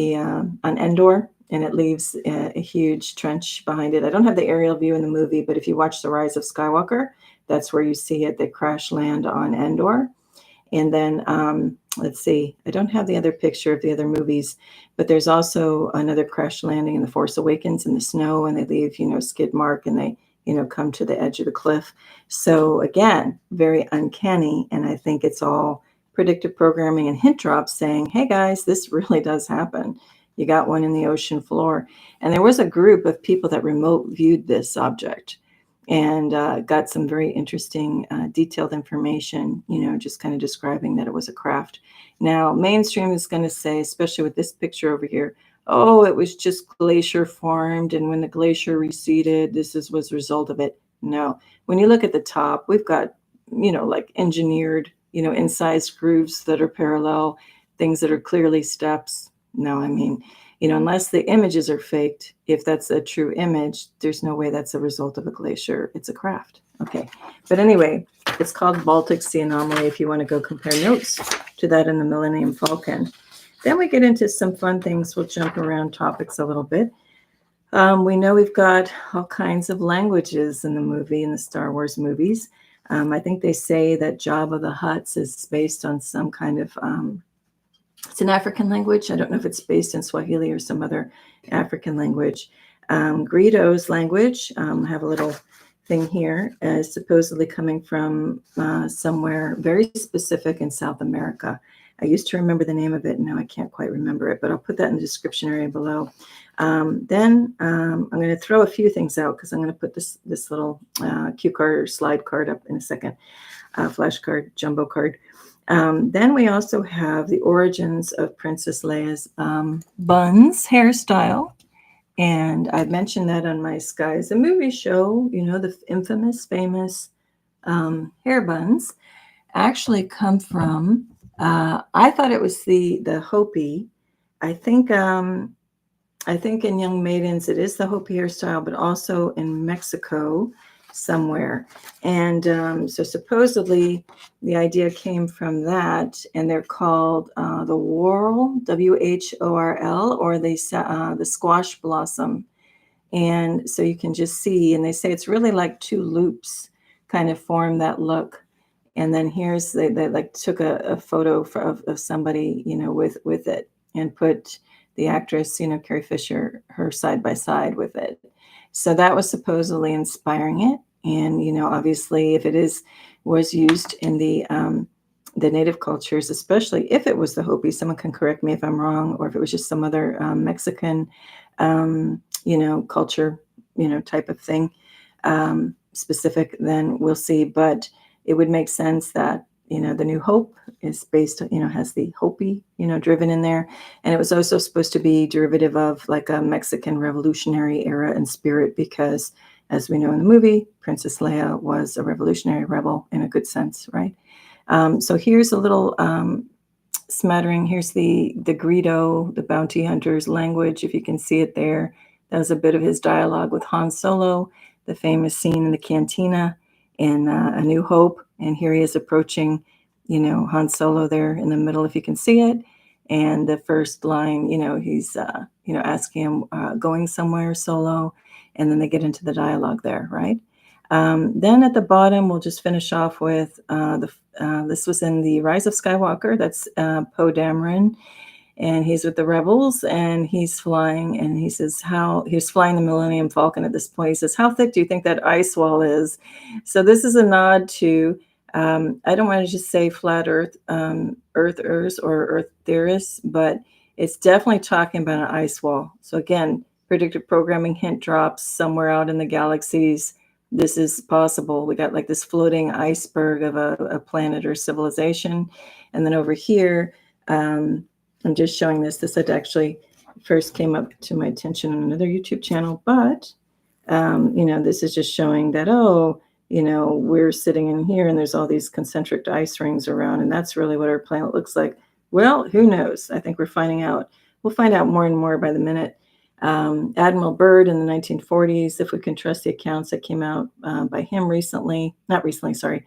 Endor, and it leaves a huge trench behind it. I don't have the aerial view in the movie, but if you watch The Rise of Skywalker, that's where you see it. They crash land on Endor. And then, let's see, I don't have the other picture of the other movies, but there's also another crash landing in The Force Awakens in the snow, and they leave, skid mark, and they, come to the edge of the cliff. So again, very uncanny. And I think it's all predictive programming and hint drops saying, hey guys, this really does happen. You got one in the ocean floor. And there was a group of people that remote viewed this object and got some very interesting detailed information, just kind of describing that it was a craft. Now, mainstream is going to say, especially with this picture over here, oh, it was just glacier formed. And when the glacier receded, this was a result of it. No, when you look at the top, we've got, like engineered, incised grooves that are parallel, things that are clearly steps. No, I mean, unless the images are faked, if that's a true image, there's no way that's a result of a glacier. It's a craft. Okay. But anyway, it's called Baltic Sea Anomaly if you want to go compare notes to that in the Millennium Falcon. Then we get into some fun things. We'll jump around topics a little bit. We know we've got all kinds of languages in the Star Wars movies. I think they say that Jabba the Hutt is based on some kind of, it's an African language. I don't know if it's based in Swahili or some other African language. Greedo's language, I have a little thing here, is supposedly coming from somewhere very specific in South America. I used to remember the name of it, and now I can't quite remember it, but I'll put that in the description area below. Then I'm going to throw a few things out because I'm going to put this little cue card or slide card up in a second, flash card, jumbo card. Then we also have the origins of Princess Leia's buns hairstyle. And I've mentioned that on my Skies, a movie show, you know, the infamous, famous hair buns actually come from, I thought it was the Hopi. I think in Young Maidens, it is the Hopi hairstyle, but also in Mexico somewhere. And so supposedly the idea came from that, and they're called the whorl, WHORL, or the squash blossom. And so you can just see, and they say it's really like two loops kind of form that look. And then here's, they like took a photo of somebody, you know, with it, and put the actress, you know, Carrie Fisher, her side by side with it. So that was supposedly inspiring it. And, you know, obviously if it was used in the native cultures, especially if it was the Hopi, someone can correct me if I'm wrong, or if it was just some other Mexican, you know, culture, you know, type of thing, specific, then we'll see. But it would make sense that, you know, the New Hope is based, you know, has the Hopi, you know, driven in there. And it was also supposed to be derivative of like a Mexican revolutionary era in spirit, because as we know in the movie, Princess Leia was a revolutionary rebel in a good sense, right? So here's a little smattering. Here's the Greedo, the bounty hunter's language, if you can see it there. That was a bit of his dialogue with Han Solo, the famous scene in the cantina in A New Hope. And here he is approaching, you know, Han Solo there in the middle, if you can see it. And the first line, you know, he's, you know, asking him, going somewhere, Solo. And then they get into the dialogue there, right? Then at the bottom, we'll just finish off with this was in the Rise of Skywalker. That's Poe Dameron. And he's with the rebels, and he's flying, and he says he's flying the Millennium Falcon at this point. He says, how thick do you think that ice wall is? So this is a nod to, I don't want to just say flat earth, earthers or earth theorists, but it's definitely talking about an ice wall. So again, predictive programming hint drops somewhere out in the galaxies. This is possible. We got like this floating iceberg of a planet or civilization. And then over here, I'm just showing this. This had actually first came up to my attention on another YouTube channel, but, you know, this is just showing that, oh, you know, we're sitting in here and there's all these concentric ice rings around, and that's really what our planet looks like. Well, who knows? I think we're finding out. We'll find out more and more by the minute. Admiral Byrd in the 1940s, if we can trust the accounts that came out by him recently, not recently, sorry.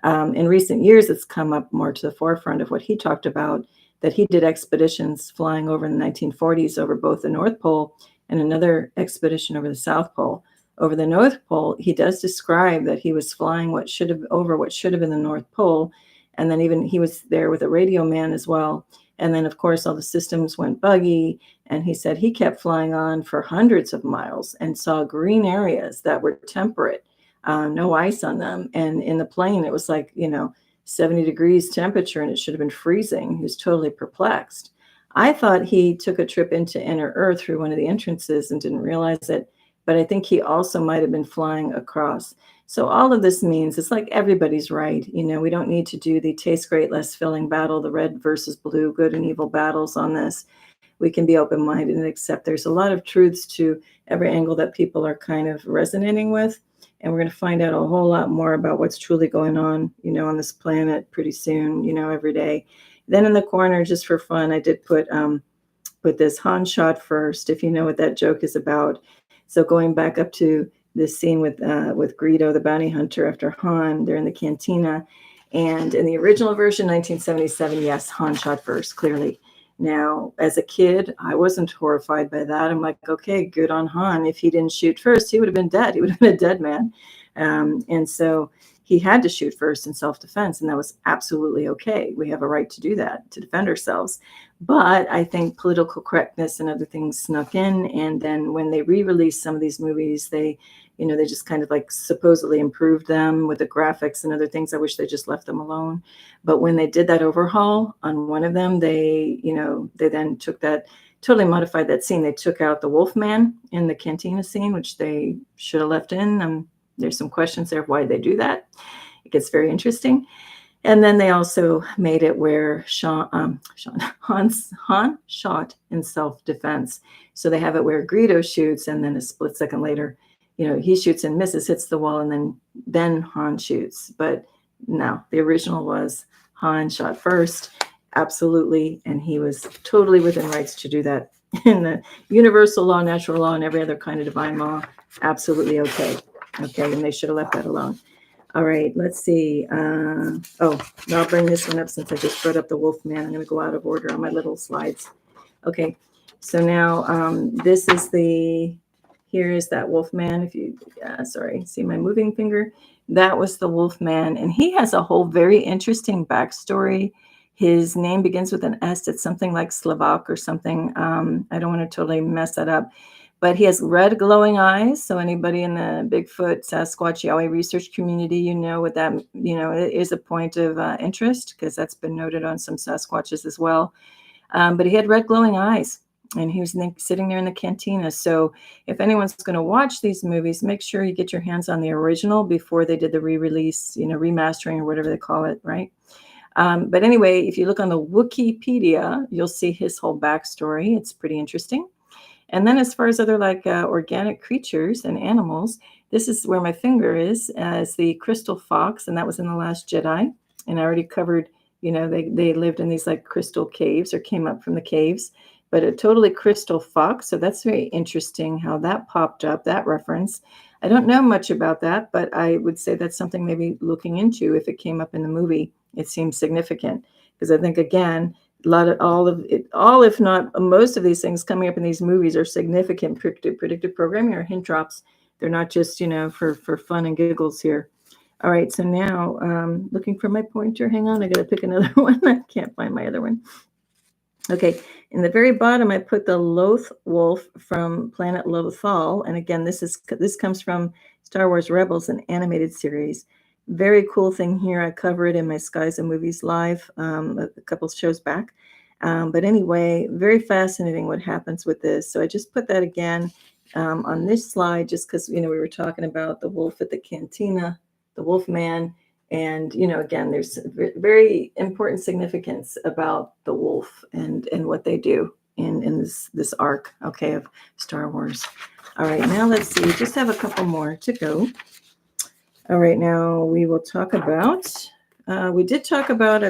In recent years, it's come up more to the forefront of what he talked about, that he did expeditions flying over in the 1940s over both the North Pole and another expedition over the South Pole. Over the North Pole, he does describe that he was flying what should have been the North Pole. And then even he was there with a radio man as well. And then, of course, all the systems went buggy. And he said he kept flying on for hundreds of miles and saw green areas that were temperate, no ice on them. And in the plane, it was like, you know, 70 degrees temperature, and it should have been freezing. He was totally perplexed. I thought he took a trip into inner Earth through one of the entrances and didn't realize it. But I think he also might have been flying across. So all of this means it's like everybody's right. You know, we don't need to do the taste great, less filling battle, the red versus blue, good and evil battles on this. We can be open-minded and accept there's a lot of truths to every angle that people are kind of resonating with. And we're going to find out a whole lot more about what's truly going on, you know, on this planet pretty soon, you know, every day. Then in the corner, just for fun, I did put this Han shot first, if you know what that joke is about. So going back up to this scene with Greedo, the bounty hunter, after Han, they're in the cantina. And in the original version, 1977, yes, Han shot first, clearly. Now, as a kid, I wasn't horrified by that. I'm like, okay, good on Han. If he didn't shoot first, he would have been dead. He would have been a dead man. And so he had to shoot first in self-defense, and that was absolutely okay. We have a right to do that, to defend ourselves. But I think political correctness and other things snuck in. And then when they re-released some of these movies, they just kind of like supposedly improved them with the graphics and other things. I wish they just left them alone. But when they did that overhaul on one of them, they then took that, totally modified that scene. They took out the Wolfman in the cantina scene, which they should have left in. There's some questions there of why they do that. It gets very interesting. And then they also made it where Han shot in self-defense. So they have it where Greedo shoots, and then a split second later, he shoots and misses, hits the wall, and then Han shoots. But no, the original was Han shot first, absolutely, and he was totally within rights to do that. In the universal law, natural law, and every other kind of divine law, absolutely okay. Okay, and they should have left that alone. All right, let's see. I'll bring this one up since I just brought up the Wolfman. I'm going to go out of order on my little slides. Okay, so now here is that Wolfman. If you, see my moving finger? That was the Wolfman, and he has a whole very interesting backstory. His name begins with an S. It's something like Slovak or something. I don't want to totally mess that up. But he has red glowing eyes. So anybody in the Bigfoot, Sasquatch, Yowie research community, what that, it is a point of interest, because that's been noted on some Sasquatches as well. But he had red glowing eyes, and he was sitting there in the cantina. So if anyone's going to watch these movies, make sure you get your hands on the original before they did the re-release, remastering or whatever they call it, right? But anyway, if you look on the Wikipedia, you'll see his whole backstory. It's pretty interesting. And then as far as other organic creatures and animals, this is where my finger is, as the crystal fox, and that was in The Last Jedi. And I already covered, they lived in these like crystal caves, or came up from the caves, but a totally crystal fox. So that's very interesting how that popped up, that reference. I don't know much about that, but I would say that's something maybe looking into. If it came up in the movie, it seems significant, because I think, again, if not most of these things coming up in these movies are significant predictive programming or hint drops. They're not just, for fun and giggles here. All right, so now looking for my pointer. Hang on, I got to pick another one. I can't find my other one. Okay, in the very bottom, I put the Loth Wolf from Planet Lothal. And again, this comes from Star Wars Rebels, an animated series. Very cool thing here. I cover it in my Skies and Movies Live a couple shows back. But anyway, very fascinating what happens with this. So I just put that again on this slide, just because, we were talking about the wolf at the cantina, the Wolfman. And, again, there's very important significance about the wolf and what they do in this arc, okay, of Star Wars. All right, now let's see. We just have a couple more to go. All right, now we will talk about, I've talked about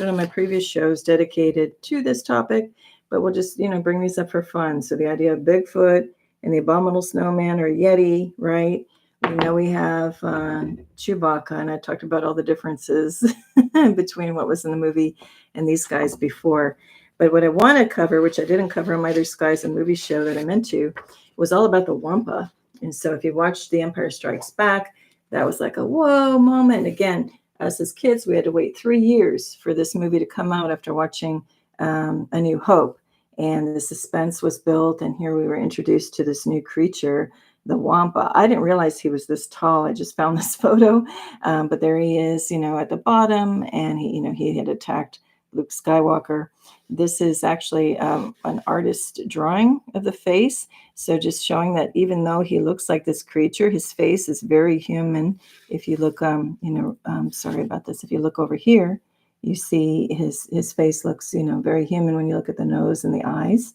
it on my previous shows dedicated to this topic, but we'll just, bring these up for fun. So the idea of Bigfoot and the abominable snowman or Yeti, right? We know we have Chewbacca, and I talked about all the differences between what was in the movie and these guys before. But what I want to cover, which I didn't cover on my other Skies and Movies show that I meant to, was all about the Wampa. And so if you watched The Empire Strikes Back, that was like a whoa moment. Again, us as kids, we had to wait 3 years for this movie to come out after watching A New Hope. And the suspense was built, and here we were introduced to this new creature, the Wampa. I didn't realize he was this tall. I just found this photo, but there he is, at the bottom, and he had attacked Luke Skywalker. This is actually an artist drawing of the face. So just showing that even though he looks like this creature, his face is very human. If you look, sorry about this. If you look over here, you see his face looks, very human when you look at the nose and the eyes.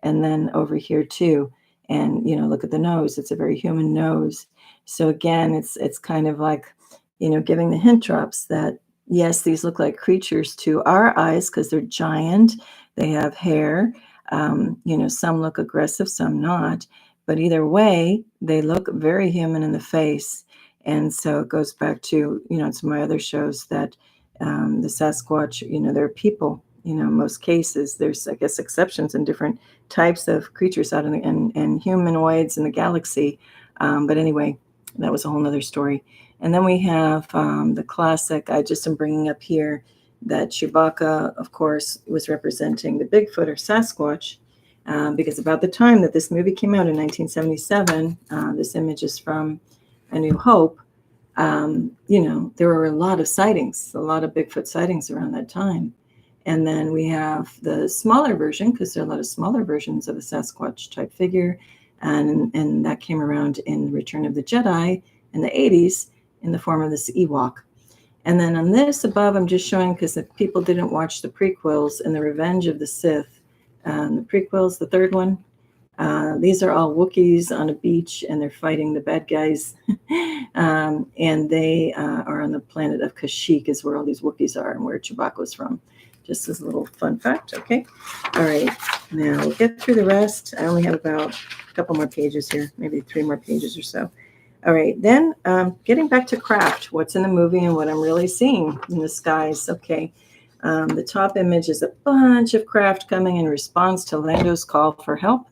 And then over here too. And, look at the nose. It's a very human nose. So again, it's kind of like, giving the hint drops that, yes, these look like creatures to our eyes because they're giant. They have hair. Some look aggressive, some not. But either way, they look very human in the face. And so it goes back to, to my other shows that the Sasquatch, they're people. In most cases, there's, I guess, exceptions in different types of creatures out in humanoids in the galaxy. But anyway, that was a whole nother story. And then we have the classic, I just am bringing up here, that Chewbacca, of course, was representing the Bigfoot or Sasquatch, because about the time that this movie came out in 1977, this image is from A New Hope. There were a lot of sightings, a lot of Bigfoot sightings around that time. And then we have the smaller version, because there are a lot of smaller versions of a Sasquatch type figure. And that came around in Return of the Jedi in the 80s in the form of this Ewok. And then on this above, I'm just showing, because if people didn't watch the prequels and the Revenge of the Sith, the prequels, the third one, these are all Wookiees on a beach, and they're fighting the bad guys. And they are on the planet of Kashyyyk, is where all these Wookiees are and where Chewbacca was from. Just as a little fun fact, okay? All right, now we'll get through the rest. I only have about a couple more pages here, maybe 3 more pages or so. All right, then getting back to craft, what's in the movie and what I'm really seeing in the skies. Okay, the top image is a bunch of craft coming in response to Lando's call for help,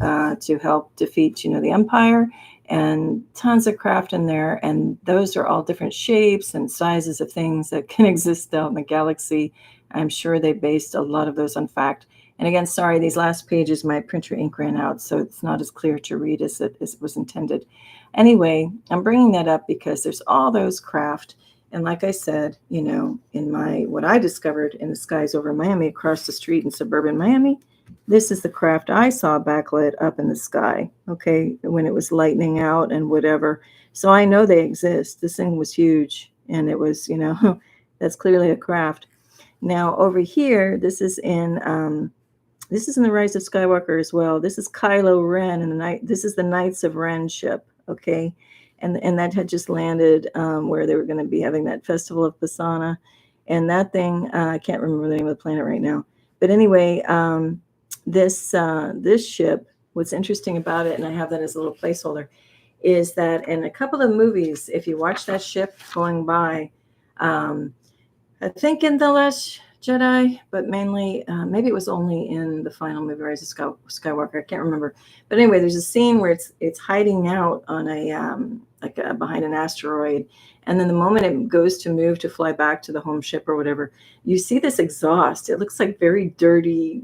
to help defeat, the Empire, and tons of craft in there. And those are all different shapes and sizes of things that can exist out in the galaxy. I'm sure they based a lot of those on fact. And again, sorry, these last pages, my printer ink ran out, so it's not as clear to read as it was intended. Anyway, I'm bringing that up because there's all those craft. And like I said, in what I discovered in the skies over Miami, across the street in suburban Miami, this is the craft I saw backlit up in the sky, okay, when it was lightning out and whatever. So I know they exist. This thing was huge, and it was, that's clearly a craft. Now over here, this is in the Rise of Skywalker as well. This is Kylo Ren and this is the Knights of Ren ship, okay, and that had just landed where they were going to be having that festival of Pisana, and that thing I can't remember the name of the planet right now, but anyway, this ship. What's interesting about it, and I have that as a little placeholder, is that in a couple of movies, if you watch that ship going by. I think in The Last Jedi, but mainly, maybe it was only in the final movie, Rise of Skywalker. I can't remember. But anyway, there's a scene where it's hiding out on behind an asteroid. And then the moment it goes to move to fly back to the home ship or whatever, you see this exhaust. It looks like very dirty,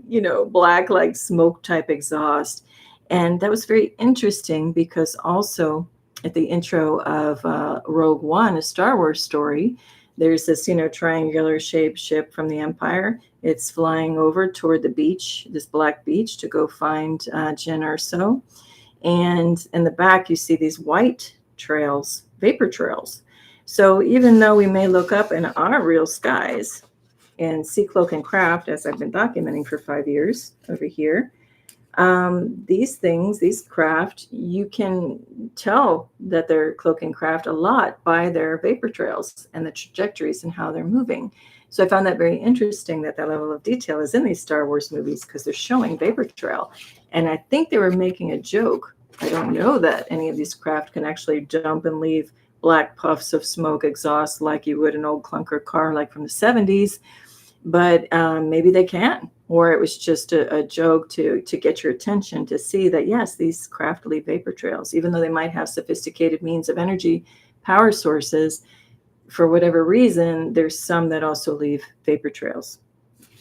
black, like smoke type exhaust. And that was very interesting because also at the intro of Rogue One, a Star Wars story, there's this, triangular shaped ship from the Empire. It's flying over toward the beach, this black beach, to go find Jyn Erso. And in the back, you see these white trails, vapor trails. So even though we may look up in our real skies and see cloak and craft, as I've been documenting for 5 years over here, these craft, you can tell that they're cloak and craft a lot by their vapor trails and the trajectories and how they're moving. So I found that very interesting that level of detail is in these Star Wars movies, because they're showing vapor trail. And I think they were making a joke. I don't know that any of these craft can actually jump and leave black puffs of smoke exhaust like you would an old clunker car like from the 70s. But maybe they can, or it was just a joke to get your attention to see that, yes, these craft leave vapor trails, even though they might have sophisticated means of energy power sources. For whatever reason, there's some that also leave vapor trails.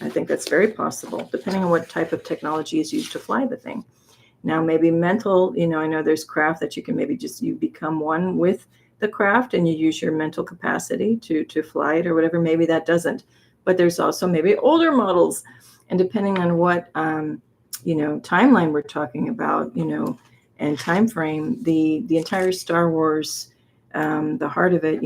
I think that's very possible, depending on what type of technology is used to fly the thing. Now, maybe mental, I know there's craft that you can maybe you become one with the craft and you use your mental capacity to fly it or whatever. Maybe that doesn't. But there's also maybe older models, and depending on what timeline we're talking about, and time frame, the entire Star Wars, the heart of it,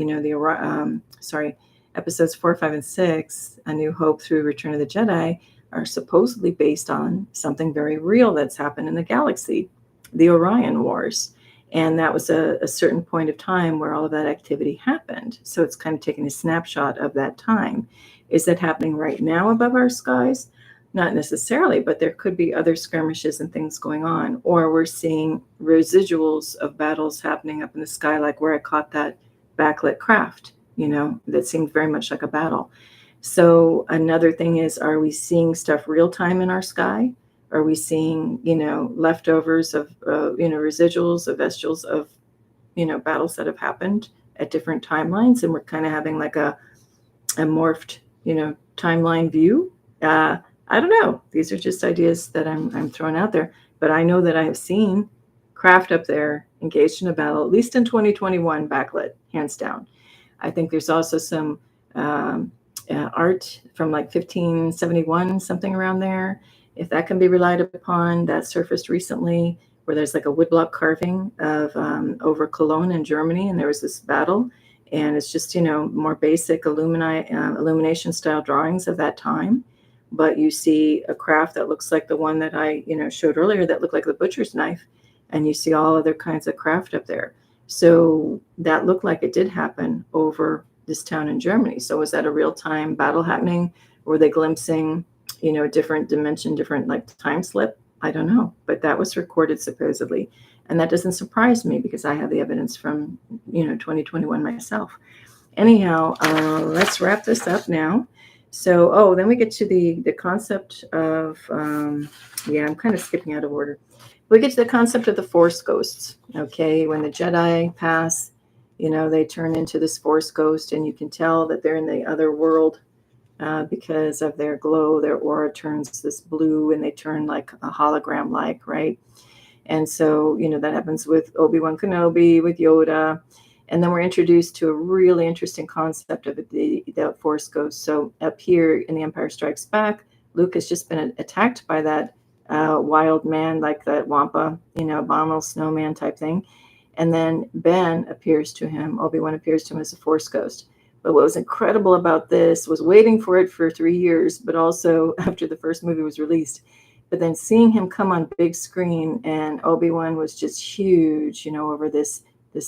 episodes 4, 5, and 6, A New Hope through Return of the Jedi, are supposedly based on something very real that's happened in the galaxy, the Orion Wars. And that was a certain point of time where all of that activity happened. So it's kind of taking a snapshot of that time. Is that happening right now above our skies? Not necessarily, but there could be other skirmishes and things going on. Or we're seeing residuals of battles happening up in the sky, like where I caught that backlit craft, that seemed very much like a battle. So another thing is, are we seeing stuff real time in our sky? Are we seeing, leftovers of, residuals of vestiges of, battles that have happened at different timelines? And we're kind of having like a morphed, timeline view. I don't know. These are just ideas that I'm throwing out there. But I know that I have seen craft up there engaged in a battle, at least in 2021, backlit, hands down. I think there's also some art from like 1571, something around there. If that can be relied upon, that surfaced recently, where there's like a woodblock carving of over Cologne in Germany, and there was this battle, and it's just, you know, more basic illumination style drawings of that time. But you see a craft that looks like the one that I, you know, showed earlier that looked like the butcher's knife, and you see all other kinds of craft up there. So that looked like it did happen over this town in Germany. So was that a real-time battle happening? Were they glimpsing, you know, a different dimension, different like time slip? I don't know, but that was recorded supposedly. And that doesn't surprise me because I have the evidence from, you know, 2021 myself. Anyhow, let's wrap this up now. So, then we get to the concept of, yeah, I'm kind of skipping out of order. We get to the concept of the Force ghosts, okay? When the Jedi pass, you know, they turn into this Force ghost, and you can tell that they're in the other world because of their glow. Their aura turns this blue, and they turn like a hologram-like, right? And so, you know, that happens with Obi-Wan Kenobi, with Yoda. And then we're introduced to a really interesting concept of the Force ghost. So up here in The Empire Strikes Back, Luke has just been attacked by that wild man, like that Wampa, you know, abominable snowman type thing. And then Ben appears to him, Obi-Wan appears to him as a Force ghost. But what was incredible about this was waiting for it for 3 years, but also after the first movie was released. But then seeing him come on big screen, and Obi-Wan was just huge, you know, over this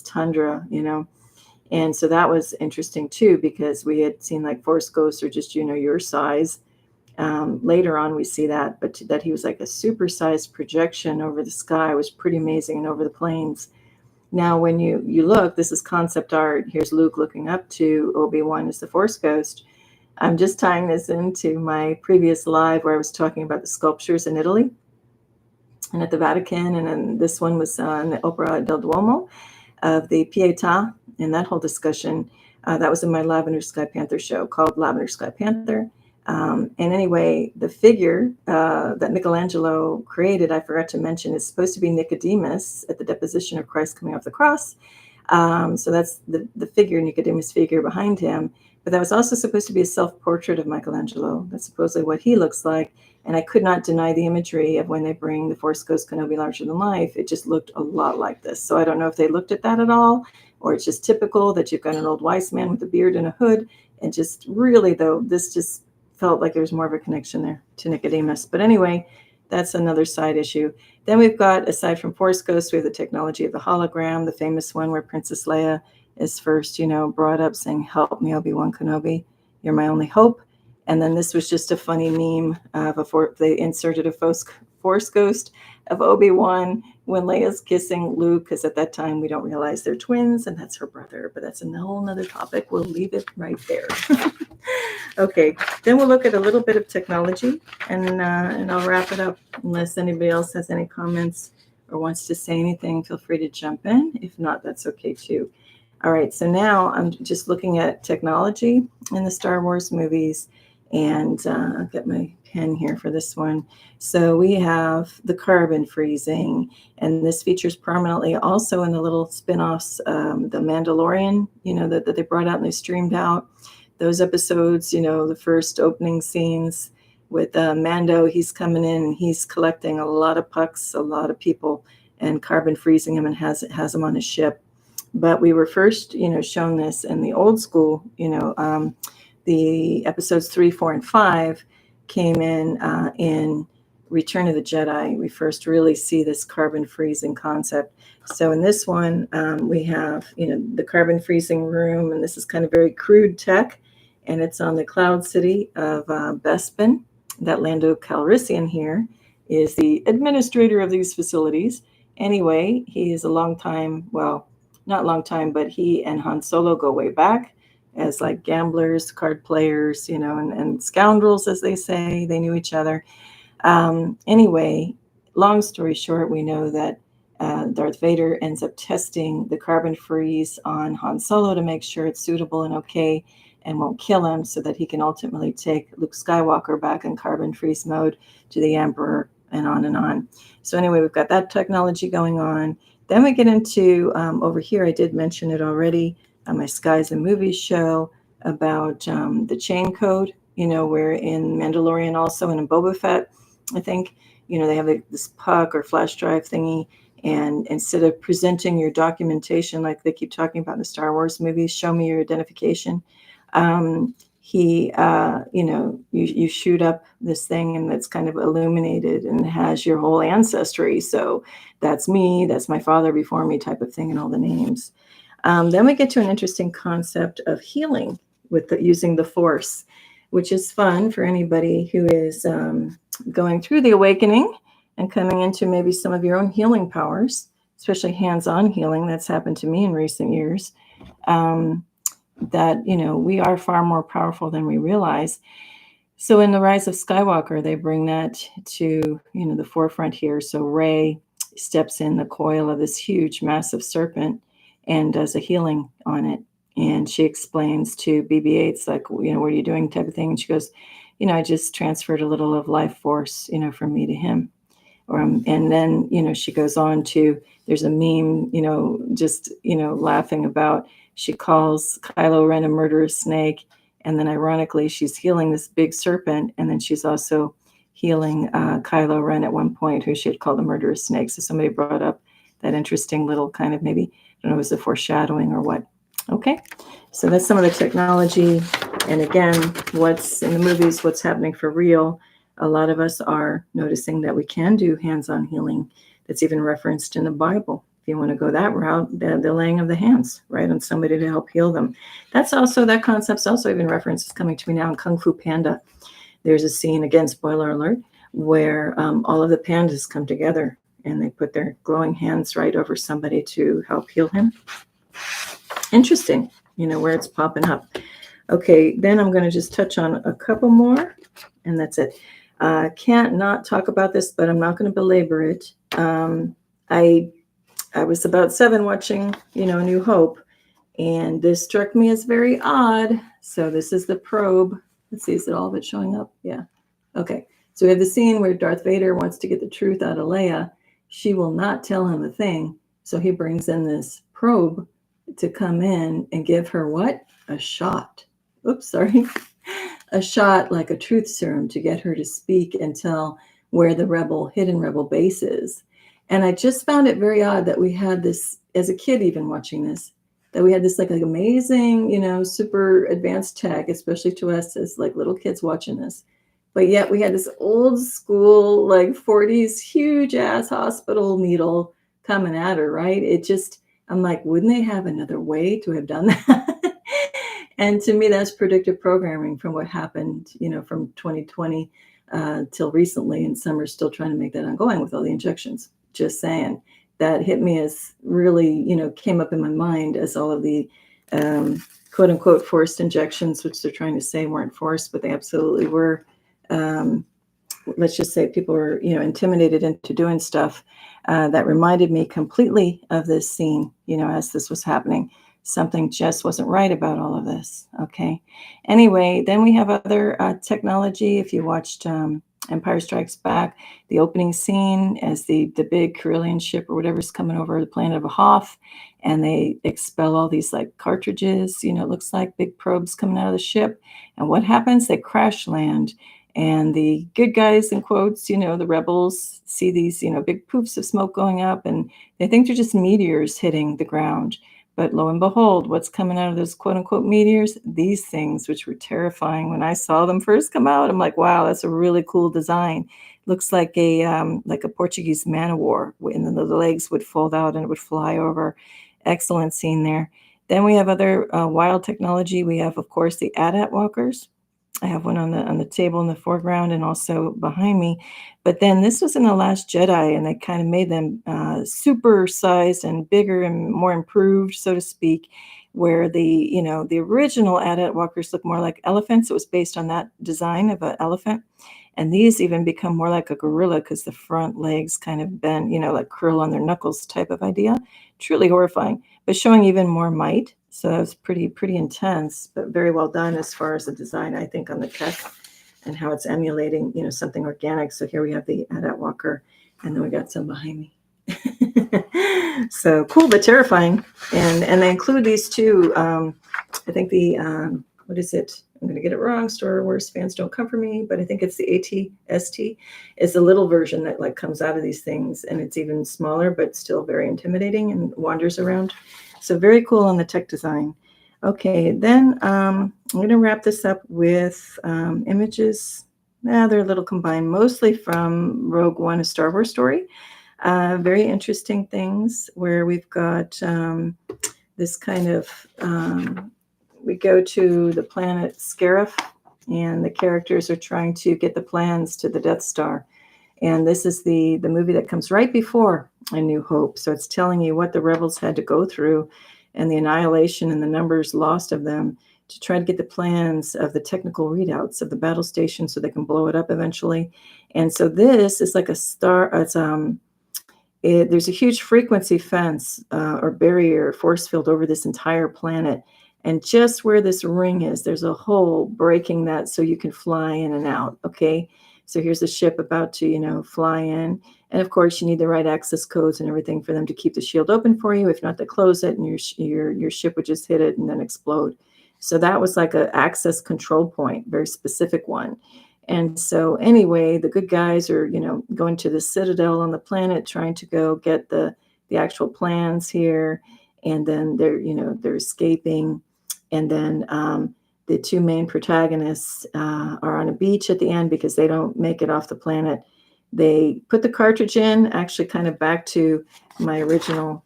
tundra, you know. And so that was interesting too, because we had seen like Force ghosts are just, you know, your size. Later on we see that, but that he was like a supersized projection over the sky was pretty amazing, and over the plains. Now, when you look, this is concept art. Here's Luke looking up to Obi-Wan as the Force ghost. I'm just tying this into my previous live where I was talking about the sculptures in Italy and at the Vatican. And then this one was in the Opera del Duomo of the Pietà, and that whole discussion. That was in my Lavender Sky Panther show called Lavender Sky Panther. And anyway, the figure that Michelangelo created, I forgot to mention, is supposed to be Nicodemus at the deposition of Christ coming off the cross. So that's the figure, Nicodemus figure behind him. But that was also supposed to be a self-portrait of Michelangelo. That's supposedly what he looks like. And I could not deny the imagery of when they bring the Force Ghost Kenobi larger than life. It just looked a lot like this. So I don't know if they looked at that at all, or it's just typical that you've got an old wise man with a beard and a hood. And just really, though, this just felt like there was more of a connection there to Nicodemus. But anyway, that's another side issue. Then we've got, aside from Force Ghosts, we have the technology of the hologram, the famous one where Princess Leia is first, you know, brought up saying, "Help me, Obi-Wan Kenobi, you're my only hope." And then this was just a funny meme of they inserted a Force Ghost of Obi-Wan when Leia's kissing Luke, because at that time we don't realize they're twins, and that's her brother. But that's a whole nother topic. We'll leave it right there. Okay, then we'll look at a little bit of technology, and I'll wrap it up. Unless anybody else has any comments or wants to say anything, feel free to jump in. If not, that's okay too. All right, so now I'm just looking at technology in the Star Wars movies, and I'll get my pen here for this one. So we have the carbon freezing, and this features prominently also in the little spin-offs, the Mandalorian, you know, that they brought out and they streamed out. Those episodes, you know, the first opening scenes with Mando, he's coming in and he's collecting a lot of pucks, a lot of people, and carbon freezing him, and has him on his ship. But we were first, you know, shown this in the old school, you know, the episodes 3, 4, and 5 came in Return of the Jedi. We first really see this carbon freezing concept. So in this one, we have, you know, the carbon freezing room, and this is kind of very crude tech, and it's on the Cloud City of Bespin. That Lando Calrissian here is the administrator of these facilities. Anyway, he is a long time, well, not long time, but he and Han Solo go way back as like gamblers, card players, you know, and scoundrels, as they say. They knew each other. Anyway, long story short, we know that Darth Vader ends up testing the carbon freeze on Han Solo to make sure it's suitable and okay. and won't kill him, so that he can ultimately take Luke Skywalker back in carbon freeze mode to the Emperor, and on and on. So anyway, we've got that technology going on. Then we get into over here, I did mention it already, my Skies and Movies show about the chain code, where in Mandalorian also, and in Boba Fett, I think, they have this puck or flash drive thingy. And instead of presenting your documentation like they keep talking about in the Star Wars movies, show me your identification, you shoot up this thing, and that's kind of illuminated and has your whole ancestry. So that's me, that's my father before me type of thing, and all the names. Then we get to an interesting concept of healing with using the Force, which is fun for anybody who is going through the awakening and coming into maybe some of your own healing powers, especially hands-on healing. That's happened to me in recent years. That, we are far more powerful than we realize. So in The Rise of Skywalker, they bring that to, the forefront here. So Rey steps in the coil of this huge, massive serpent and does a healing on it. And she explains to BB-8's like, what are you doing type of thing. And she goes, I just transferred a little of life force, from me to him. And then, she goes on to, there's a meme, just, laughing about, she calls Kylo Ren a murderous snake. And then ironically, she's healing this big serpent. And then she's also healing Kylo Ren at one point, who she had called a murderous snake. So somebody brought up that interesting little kind of maybe, I don't know, was it foreshadowing or what? Okay. So that's some of the technology. And again, what's in the movies, what's happening for real. A lot of us are noticing that we can do hands-on healing. That's even referenced in the Bible. If you want to go that route, the laying of the hands, right, on somebody to help heal them. That concept's also even referenced, is coming to me now in Kung Fu Panda. There's a scene, again, spoiler alert, where all of the pandas come together and they put their glowing hands right over somebody to help heal him. Interesting, where it's popping up. Okay, then I'm going to just touch on a couple more, and that's it. Can't not talk about this, but I'm not going to belabor it. I was about 7 watching, New Hope, and this struck me as very odd. So this is the probe. Let's see, is it all of it showing up? Yeah. Okay. So we have the scene where Darth Vader wants to get the truth out of Leia. She will not tell him a thing. So he brings in this probe to come in and give her what? A shot. Oops, sorry. A shot, like a truth serum, to get her to speak and tell where the hidden rebel base is. And I just found it very odd that we had this, as a kid even watching this, that we had this like amazing, super advanced tech, especially to us as like little kids watching this. But yet we had this old school, like 40s, huge ass hospital needle coming at her, right? I'm like, wouldn't they have another way to have done that? And to me, that's predictive programming from what happened, from 2020 till recently. And some are still trying to make that ongoing with all the injections. Just saying. That hit me as really, came up in my mind as all of the quote unquote forced injections, which they're trying to say weren't forced, but they absolutely were. Let's just say people were, intimidated into doing stuff. That reminded me completely of this scene, as this was happening. Something just wasn't right about all of this. Okay. Anyway, then we have other technology. If you watched Empire Strikes Back, the opening scene as the big Carillion ship or whatever's coming over the planet of Hoth, and they expel all these like cartridges, it looks like big probes coming out of the ship. And what happens? They crash land. And the good guys, in quotes, the rebels see these, big poofs of smoke going up, and they think they're just meteors hitting the ground. But lo and behold, what's coming out of those quote unquote meteors? These things, which were terrifying when I saw them first come out. I'm like, wow, that's a really cool design. Looks like a Portuguese man of war, and then the legs would fold out and it would fly over. Excellent scene there. Then we have other wild technology. We have, of course, the AT-AT walkers. I have one on the table in the foreground and also behind me. But then this was in The Last Jedi, and they kind of made them super sized and bigger and more improved, so to speak, where the original AT-AT walkers look more like elephants. It was based on that design of an elephant. And these even become more like a gorilla because the front legs kind of bend, like curl on their knuckles type of idea. Truly horrifying, but showing even more might. So that was pretty intense, but very well done as far as the design, I think, on the tech and how it's emulating, something organic. So here we have the AT-AT walker, and then we got some behind me. So cool, but terrifying. And they include these two. I think the what is it? I'm going to get it wrong. Star Wars fans don't come for me, but I think it's the AT-ST is the little version that like comes out of these things, and it's even smaller, but still very intimidating and wanders around. So very cool on the tech design. Okay, then I'm going to wrap this up with images. They're a little combined, mostly from Rogue One, a Star Wars story. Very interesting things where we've got this kind of we go to the planet Scarif, and the characters are trying to get the plans to the Death Star. And this is the movie that comes right before A New Hope. So it's telling you what the rebels had to go through and the annihilation and the numbers lost of them to try to get the plans of the technical readouts of the battle station so they can blow it up eventually. And so this is like a star. There's a huge frequency fence or barrier force field over this entire planet. And just where this ring is, there's a hole breaking that so you can fly in and out. Okay. So here's the ship about to, fly in. And of course, you need the right access codes and everything for them to keep the shield open for you. If not, to close it, and your ship would just hit it and then explode. So that was like an access control point, very specific one. And so anyway, the good guys are, going to the citadel on the planet, trying to go get the actual plans here. And then they're escaping. And then the two main protagonists are on a beach at the end because they don't make it off the planet. They put the cartridge in, actually kind of back to my original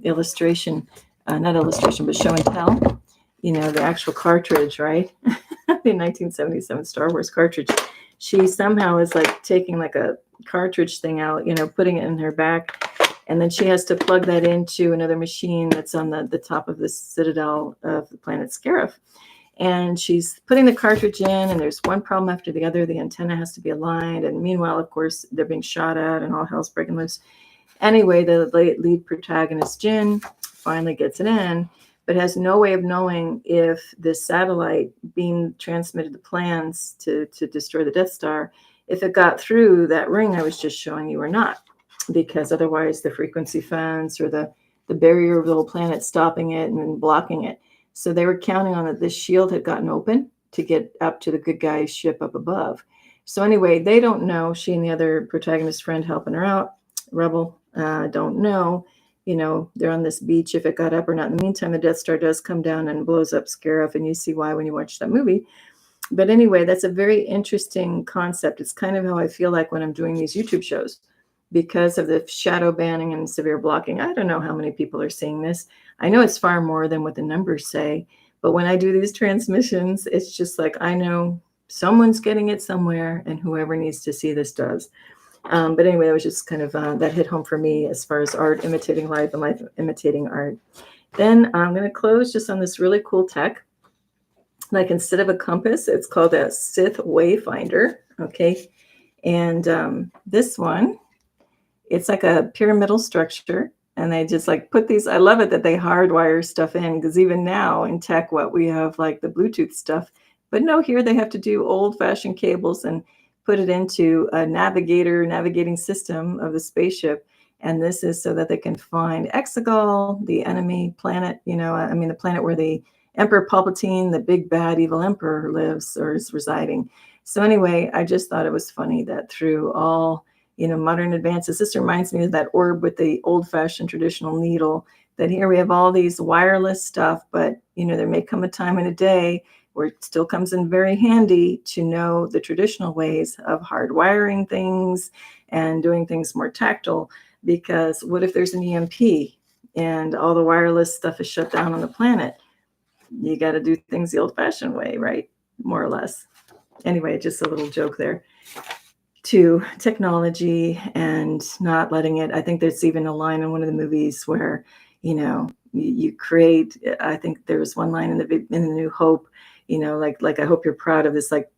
illustration, not illustration, but show and tell, the actual cartridge, right? The 1977 Star Wars cartridge. She somehow is like taking like a cartridge thing out, putting it in her back. And then she has to plug that into another machine that's on the top of the citadel of the planet Scarif. And she's putting the cartridge in, and there's one problem after the other. The antenna has to be aligned. And meanwhile, of course, they're being shot at and all hell's breaking loose. Anyway, the lead protagonist, Jin, finally gets it in, but has no way of knowing if this satellite beam transmitted the plans to destroy the Death Star, if it got through that ring I was just showing you or not. Because otherwise the frequency fence or the barrier of the whole planet stopping it and then blocking it. So they were counting on that this shield had gotten open to get up to the good guy's ship up above. So anyway, they don't know. She and the other protagonist friend helping her out, Rebel, don't know. They're on this beach if it got up or not. In the meantime, the Death Star does come down and blows up Scarif, and you see why when you watch that movie. But anyway, that's a very interesting concept. It's kind of how I feel like when I'm doing these YouTube shows. Because of the shadow banning and severe blocking. I don't know how many people are seeing this. I know it's far more than what the numbers say, but when I do these transmissions, it's just like, I know someone's getting it somewhere, and whoever needs to see this does. But anyway, it was just kind of, that hit home for me as far as art imitating life and life imitating art. Then I'm going to close just on this really cool tech. Like instead of a compass, it's called a Sith Wayfinder. Okay. And this one, it's like a pyramidal structure, and they just like put these. I love it that they hardwire stuff in, because even now in tech, what we have like the Bluetooth stuff, but no, here they have to do old-fashioned cables and put it into a navigating system of the spaceship. And this is so that they can find Exegol, the enemy planet, the planet where the Emperor Palpatine, the big bad evil emperor, lives or is residing. So anyway, I just thought it was funny that through all modern advances. This reminds me of that orb with the old-fashioned traditional needle, that here we have all these wireless stuff, but, there may come a time in a day where it still comes in very handy to know the traditional ways of hardwiring things and doing things more tactile, because what if there's an EMP and all the wireless stuff is shut down on the planet? You got to do things the old-fashioned way, right? More or less. Anyway, just a little joke there to technology and not letting it. I think there's even a line in one of the movies where, you create, I think there was one line in the New Hope, like I hope you're proud of this like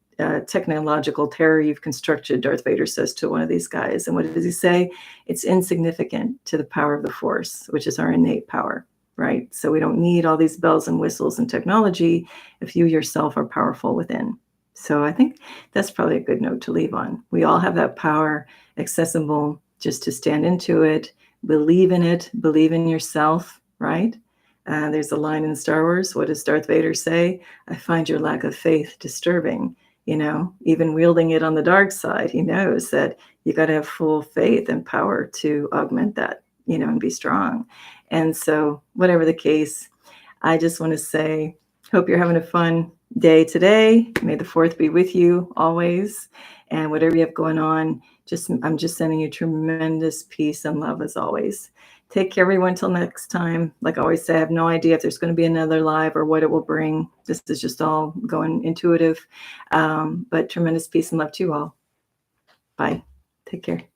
technological terror you've constructed, Darth Vader says to one of these guys. And what does he say? It's insignificant to the power of the Force, which is our innate power, right? So we don't need all these bells and whistles and technology if you yourself are powerful within. So I think that's probably a good note to leave on. We all have that power accessible, just to stand into it, believe in it, believe in yourself, right? There's a line in Star Wars. What does Darth Vader say? I find your lack of faith disturbing. You know, even wielding it on the dark side, he knows that you got to have full faith and power to augment that, you know, and be strong. And so whatever the case, I just want to say, hope you're having a fun day today. May the 4th be with you always. And whatever you have going on, I'm just sending you tremendous peace and love as always. Take care, everyone, till next time. Like I always say, I have no idea if there's going to be another live or what it will bring. This is just all going intuitive. But tremendous peace and love to you all. Bye. Take care.